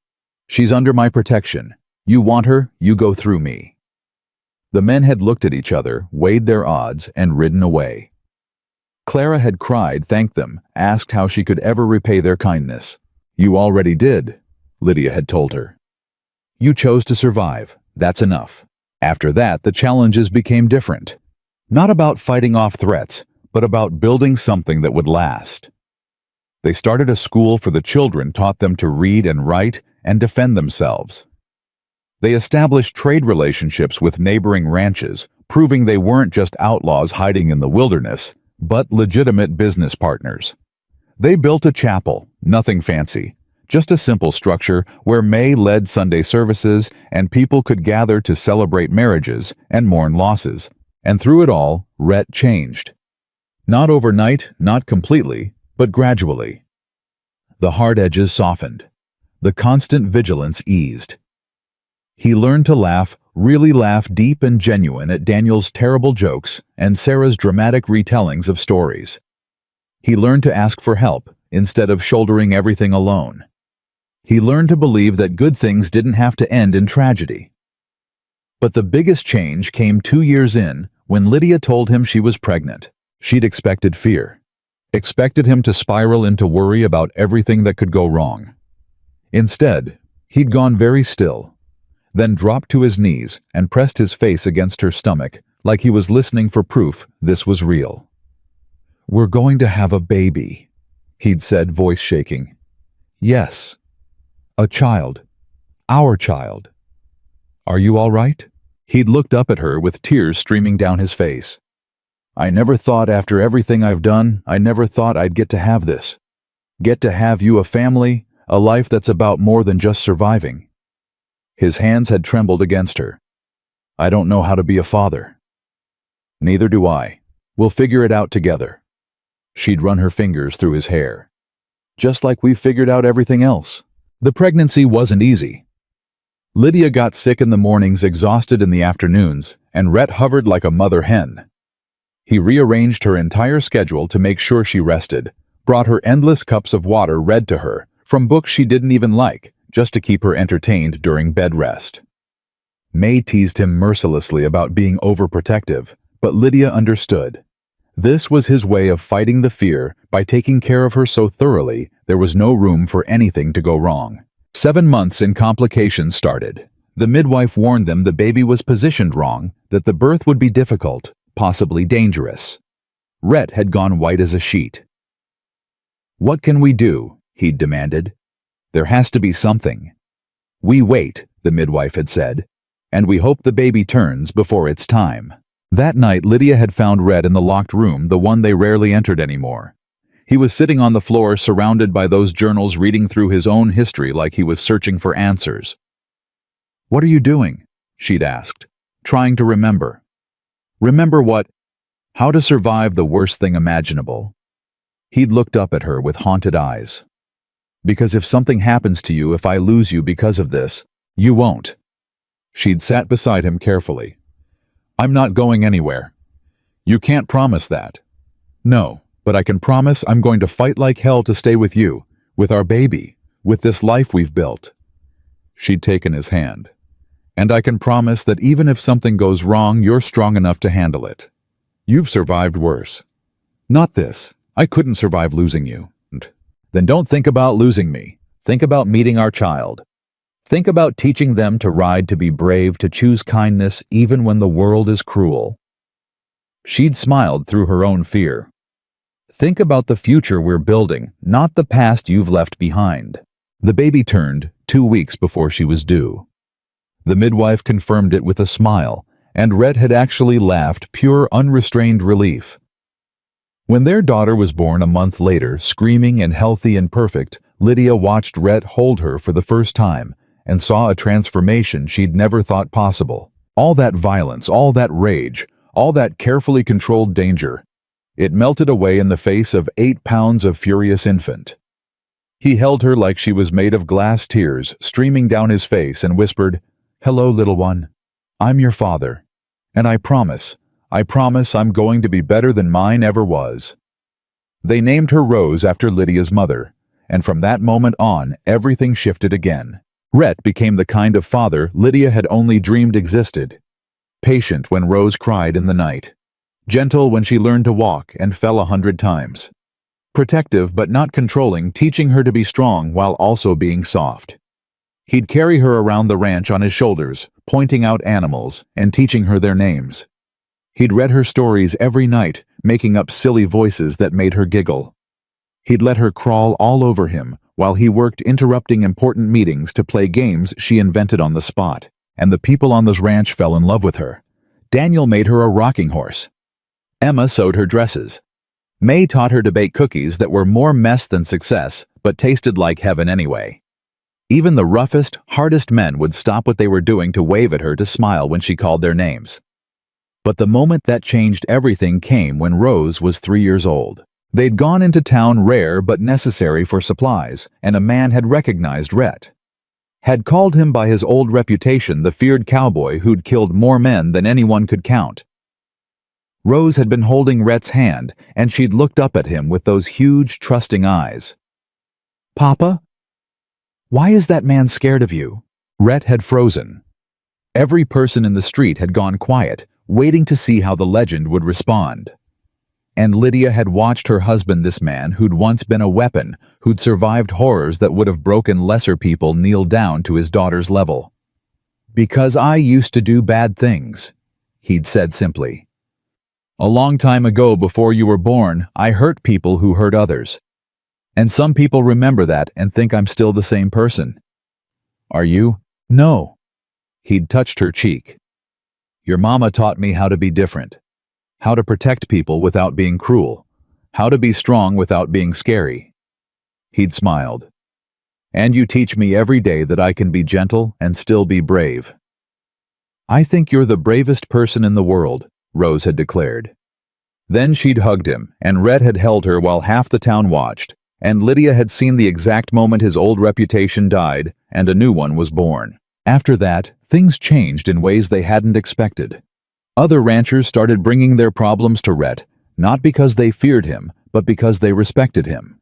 "She's under my protection. You want her, you go through me." The men had looked at each other, weighed their odds, and ridden away. Clara had cried, thanked them, asked how she could ever repay their kindness. "You already did," Lydia had told her. "You chose to survive. That's enough." After that, the challenges became different. Not about fighting off threats, but about building something that would last. They started a school for the children, taught them to read and write and defend themselves. They established trade relationships with neighboring ranches, proving they weren't just outlaws hiding in the wilderness, but legitimate business partners. They built a chapel, nothing fancy, just a simple structure where May led Sunday services and people could gather to celebrate marriages and mourn losses. And through it all, Rhett changed. Not overnight, not completely, but gradually. The hard edges softened. The constant vigilance eased. He learned to laugh, really laugh deep and genuine at Daniel's terrible jokes and Sarah's dramatic retellings of stories. He learned to ask for help instead of shouldering everything alone. He learned to believe that good things didn't have to end in tragedy. But the biggest change came 2 years in, when Lydia told him she was pregnant. She'd expected fear. Expected him to spiral into worry about everything that could go wrong. Instead, he'd gone very still, then dropped to his knees and pressed his face against her stomach like he was listening for proof this was real. "We're going to have a baby," he'd said, voice shaking. "Yes. A child. Our child. Are you all right?" He'd looked up at her with tears streaming down his face. "I never thought, after everything I've done, I never thought I'd get to have this. Get to have you, a family, a life that's about more than just surviving." His hands had trembled against her. "I don't know how to be a father." "Neither do I. We'll figure it out together." She'd run her fingers through his hair. "Just like we've figured out everything else." The pregnancy wasn't easy. Lydia got sick in the mornings, exhausted in the afternoons, and Rhett hovered like a mother hen. He rearranged her entire schedule to make sure she rested, brought her endless cups of water read to her, from books she didn't even like, just to keep her entertained during bed rest. May teased him mercilessly about being overprotective, but Lydia understood. This was his way of fighting the fear by taking care of her so thoroughly there was no room for anything to go wrong. 7 months and complications started. The midwife warned them the baby was positioned wrong, that the birth would be difficult, possibly dangerous. Rhett had gone white as a sheet. "What can we do?" he'd demanded. There has to be something. We wait, the midwife had said, and we hope the baby turns before it's time. That night, Lydia had found Red in the locked room, the one they rarely entered anymore. He was sitting on the floor, surrounded by those journals, reading through his own history like he was searching for answers. "What are you doing?" she'd asked, trying to remember. Remember what? How to survive the worst thing imaginable. He'd looked up at her with haunted eyes. "Because if something happens to you, if I lose you because of this, you won't." She'd sat beside him carefully. "I'm not going anywhere." "You can't promise that." "No, but I can promise I'm going to fight like hell to stay with you, with our baby, with this life we've built." She'd taken his hand. "And I can promise that even if something goes wrong, you're strong enough to handle it. You've survived worse." "Not this. I couldn't survive losing you." "Then don't think about losing me. Think about meeting our child. Think about teaching them to ride, to be brave, to choose kindness even when the world is cruel." She'd smiled through her own fear. "Think about the future we're building, not the past you've left behind." The baby turned 2 weeks before she was due. The midwife confirmed it with a smile, and Red had actually laughed, pure, unrestrained relief. When their daughter was born a month later, screaming and healthy and perfect, Lydia watched Red hold her for the first time and saw a transformation she'd never thought possible. All that violence, all that rage, all that carefully controlled danger, it melted away in the face of 8 pounds of furious infant. He held her like she was made of glass, tears streaming down his face, and whispered, "Hello, little one. I'm your father. And I promise I'm going to be better than mine ever was." They named her Rose after Lydia's mother, and from that moment on, everything shifted again. Rhett became the kind of father Lydia had only dreamed existed. Patient when Rose cried in the night. Gentle when she learned to walk and fell 100 times. Protective but not controlling, teaching her to be strong while also being soft. He'd carry her around the ranch on his shoulders, pointing out animals and teaching her their names. He'd read her stories every night, making up silly voices that made her giggle. He'd let her crawl all over him while he worked, interrupting important meetings to play games she invented on the spot. And the people on this ranch fell in love with her. Daniel made her a rocking horse. Emma sewed her dresses. May taught her to bake cookies that were more mess than success, but tasted like heaven anyway. Even the roughest, hardest men would stop what they were doing to wave at her, to smile when she called their names. But the moment that changed everything came when Rose was 3 years old. They'd gone into town, rare but necessary for supplies, and a man had recognized Rhett. Had called him by his old reputation, the feared cowboy who'd killed more men than anyone could count. Rose had been holding Rhett's hand, and she'd looked up at him with those huge, trusting eyes. "Papa? Why is that man scared of you?" Rhett had frozen. Every person in the street had gone quiet, waiting to see how the legend would respond. And Lydia had watched her husband, this man who'd once been a weapon, who'd survived horrors that would have broken lesser people, kneel down to his daughter's level. "Because I used to do bad things," he'd said simply. "A long time ago, before you were born, I hurt people who hurt others. And some people remember that and think I'm still the same person." "Are you?" "No." He'd touched her cheek. "Your mama taught me how to be different. How to protect people without being cruel. How to be strong without being scary." He'd smiled. "And you teach me every day that I can be gentle and still be brave." "I think you're the bravest person in the world," Rose had declared. Then she'd hugged him, and Red had held her while half the town watched, and Lydia had seen the exact moment his old reputation died and a new one was born. After that, things changed in ways they hadn't expected. Other ranchers started bringing their problems to Rhett, not because they feared him, but because they respected him.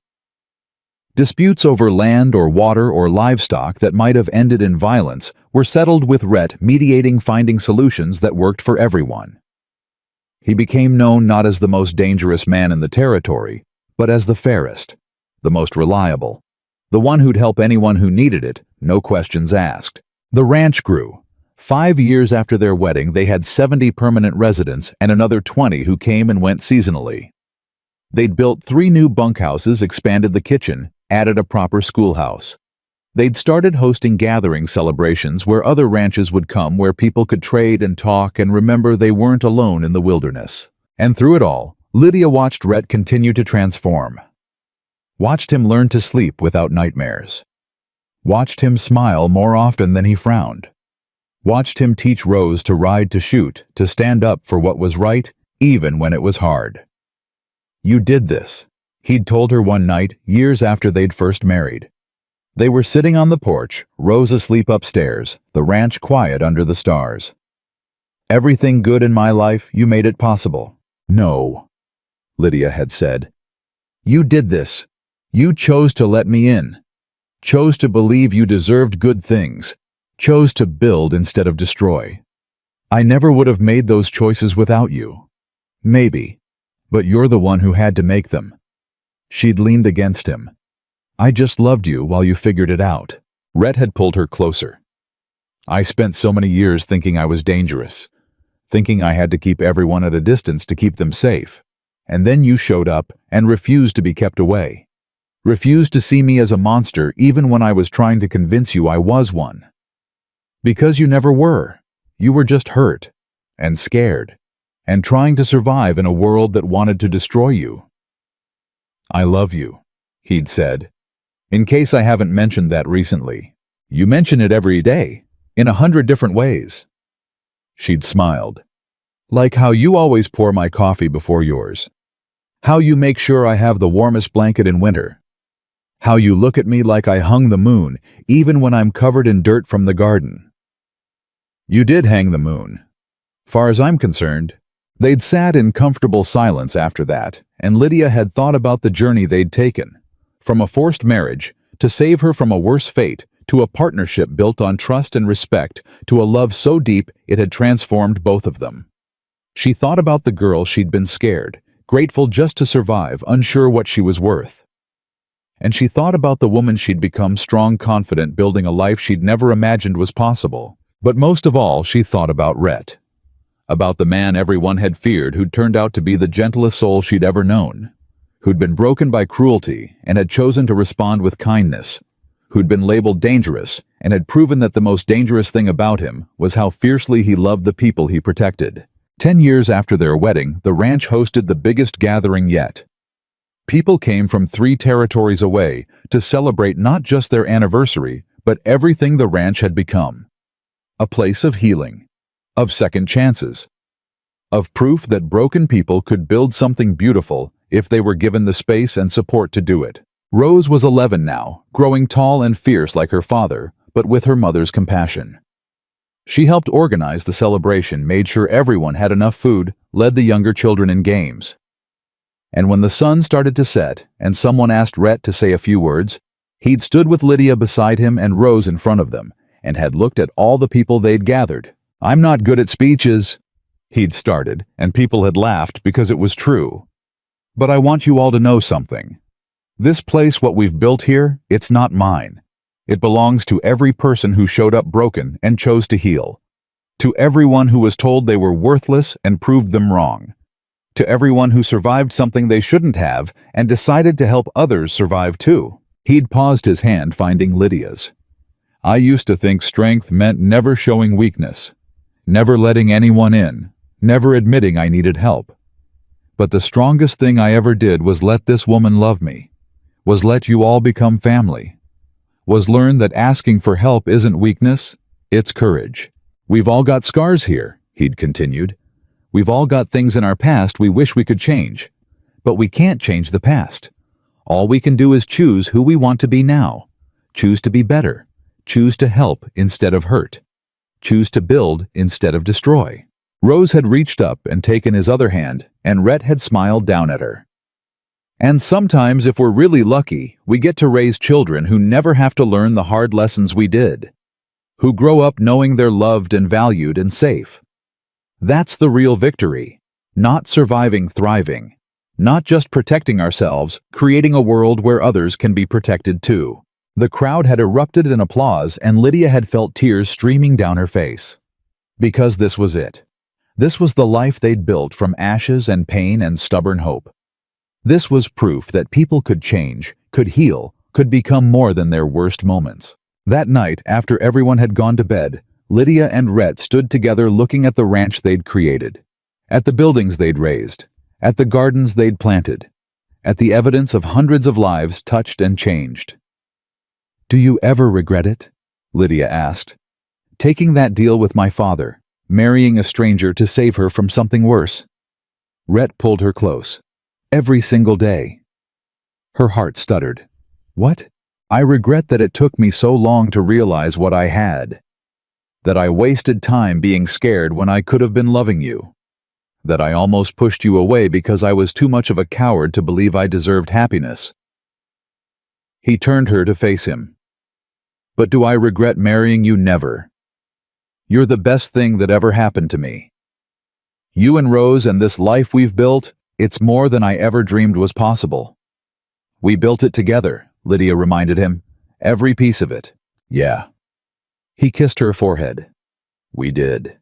Disputes over land or water or livestock that might have ended in violence were settled with Rhett mediating, finding solutions that worked for everyone. He became known not as the most dangerous man in the territory, but as the fairest, the most reliable, the one who'd help anyone who needed it, no questions asked. The ranch grew. 5 years after their wedding, they had 70 permanent residents and another 20 who came and went seasonally. They'd built 3 new bunkhouses, expanded the kitchen, added a proper schoolhouse. They'd started hosting gathering celebrations where other ranches would come, where people could trade and talk and remember they weren't alone in the wilderness. And through it all, Lydia watched Rhett continue to transform. Watched him learn to sleep without nightmares. Watched him smile more often than he frowned. Watched him teach Rose to ride, to shoot, to stand up for what was right, even when it was hard. "You did this," he'd told her one night, years after they'd first married. They were sitting on the porch, Rose asleep upstairs, the ranch quiet under the stars. "Everything good in my life, you made it possible." "No," Lydia had said. "You did this. You chose to let me in. Chose to believe you deserved good things. Chose to build instead of destroy. I never would have made those choices without you. Maybe, but you're the one who had to make them." She'd leaned against him. "I just loved you while you figured it out." Rhett had pulled her closer. "I spent so many years thinking I was dangerous, thinking I had to keep everyone at a distance to keep them safe. And then you showed up and refused to be kept away. Refused to see me as a monster even when I was trying to convince you I was one. Because you never were. You were just hurt, and scared, and trying to survive in a world that wanted to destroy you." "I love you," he'd said. "In case I haven't mentioned that recently. You mention it every day, in 100 different ways." She'd smiled. "Like how you always pour my coffee before yours. How you make sure I have the warmest blanket in winter. How you look at me like I hung the moon, even when I'm covered in dirt from the garden." You did hang the moon. Far as I'm concerned. They'd sat in comfortable silence after that, and Lydia had thought about the journey they'd taken. From a forced marriage, to save her from a worse fate, to a partnership built on trust and respect, to a love so deep it had transformed both of them. She thought about the girl she'd been scared, grateful just to survive, unsure what she was worth. And she thought about the woman she'd become, strong, confident, building a life she'd never imagined was possible. But most of all, she thought about Rhett. About the man everyone had feared, who'd turned out to be the gentlest soul she'd ever known. Who'd been broken by cruelty and had chosen to respond with kindness. Who'd been labeled dangerous and had proven that the most dangerous thing about him was how fiercely he loved the people he protected. 10 years after their wedding, the ranch hosted the biggest gathering yet. People came from 3 territories away to celebrate not just their anniversary, but everything the ranch had become. A place of healing, of second chances, of proof that broken people could build something beautiful if they were given the space and support to do it. Rose was 11 now, growing tall and fierce like her father, but with her mother's compassion. She helped organize the celebration, made sure everyone had enough food, led the younger children in games. And when the sun started to set and someone asked Rhett to say a few words, he'd stood with Lydia beside him and Rose in front of them, and had looked at all the people they'd gathered. "I'm not good at speeches," he'd started, and people had laughed because it was true. "But I want you all to know something. This place, what we've built here, it's not mine. It belongs to every person who showed up broken and chose to heal. To everyone who was told they were worthless and proved them wrong. To everyone who survived something they shouldn't have and decided to help others survive too." He'd paused, his hand finding Lydia's. "I used to think strength meant never showing weakness, never letting anyone in, never admitting I needed help. But the strongest thing I ever did was let this woman love me, was let you all become family, was learn that asking for help isn't weakness, it's courage. We've all got scars here," he'd continued. "We've all got things in our past we wish we could change, but we can't change the past. All we can do is choose who we want to be now, choose to be better. Choose to help instead of hurt. Choose to build instead of destroy." Rose had reached up and taken his other hand, and Rhett had smiled down at her. "And sometimes, if we're really lucky, we get to raise children who never have to learn the hard lessons we did. Who grow up knowing they're loved and valued and safe. That's the real victory. Not surviving, thriving. Not just protecting ourselves, creating a world where others can be protected too." The crowd had erupted in applause, and Lydia had felt tears streaming down her face. Because this was it. This was the life they'd built from ashes and pain and stubborn hope. This was proof that people could change, could heal, could become more than their worst moments. That night, after everyone had gone to bed, Lydia and Rhett stood together looking at the ranch they'd created, at the buildings they'd raised, at the gardens they'd planted, at the evidence of hundreds of lives touched and changed. "Do you ever regret it?" Lydia asked. "Taking that deal with my father, marrying a stranger to save her from something worse?" Rhett pulled her close. "Every single day." Her heart stuttered. "What?" "I regret that it took me so long to realize what I had. That I wasted time being scared when I could have been loving you. That I almost pushed you away because I was too much of a coward to believe I deserved happiness." He turned her to face him. "But do I regret marrying you? Never. You're the best thing that ever happened to me. You and Rose and this life we've built, it's more than I ever dreamed was possible." "We built it together," Lydia reminded him. "Every piece of it." "Yeah." He kissed her forehead. "We did."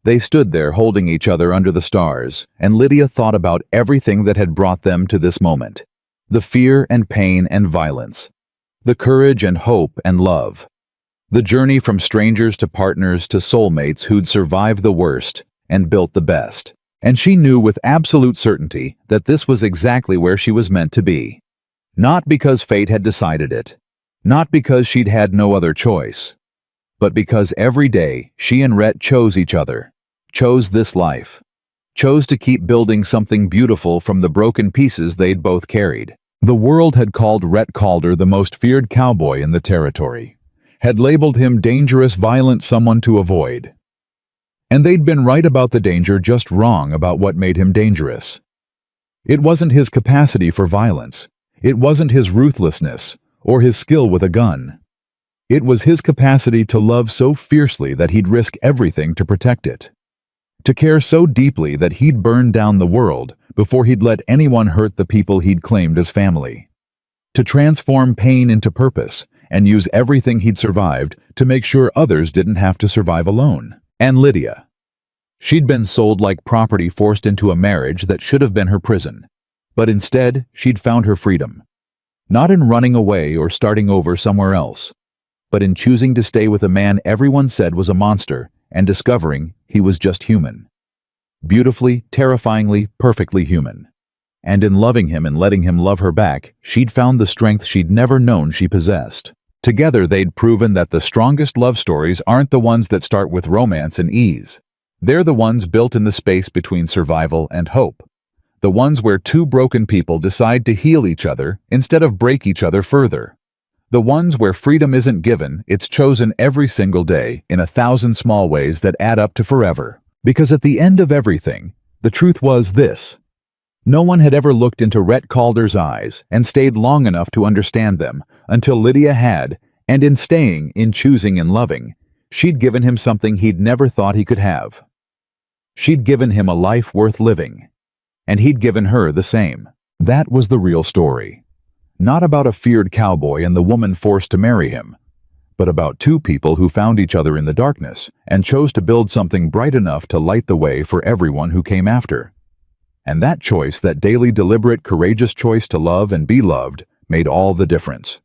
They stood there holding each other under the stars, and Lydia thought about everything that had brought them to this moment. The fear and pain and violence. The courage and hope and love. The journey from strangers to partners to soulmates who'd survived the worst and built the best. And she knew with absolute certainty that this was exactly where she was meant to be. Not because fate had decided it. Not because she'd had no other choice. But because every day she and Rhett chose each other. Chose this life. Chose to keep building something beautiful from the broken pieces they'd both carried. The world had called Rhett Calder the most feared cowboy in the territory. Had labeled him dangerous, violent, someone to avoid. And they'd been right about the danger, just wrong about what made him dangerous. It wasn't his capacity for violence. It wasn't his ruthlessness or his skill with a gun. It was his capacity to love so fiercely that he'd risk everything to protect it. To care so deeply that he'd burn down the world before he'd let anyone hurt the people he'd claimed as family. To transform pain into purpose and use everything he'd survived to make sure others didn't have to survive alone. And Lydia. She'd been sold like property, forced into a marriage that should have been her prison. But instead, she'd found her freedom. Not in running away or starting over somewhere else, but in choosing to stay with a man everyone said was a monster and discovering he was just human. Beautifully, terrifyingly, perfectly human. And in loving him and letting him love her back, she'd found the strength she'd never known she possessed. Together, they'd proven that the strongest love stories aren't the ones that start with romance and ease. They're the ones built in the space between survival and hope. The ones where two broken people decide to heal each other instead of break each other further. The ones where freedom isn't given, it's chosen every single day in 1,000 small ways that add up to forever. Because at the end of everything, the truth was this. No one had ever looked into Rhett Calder's eyes and stayed long enough to understand them until Lydia had, and in staying, in choosing and loving, she'd given him something he'd never thought he could have. She'd given him a life worth living. And he'd given her the same. That was the real story. Not about a feared cowboy and the woman forced to marry him, but about two people who found each other in the darkness and chose to build something bright enough to light the way for everyone who came after. And that choice, that daily, deliberate, courageous choice to love and be loved, made all the difference.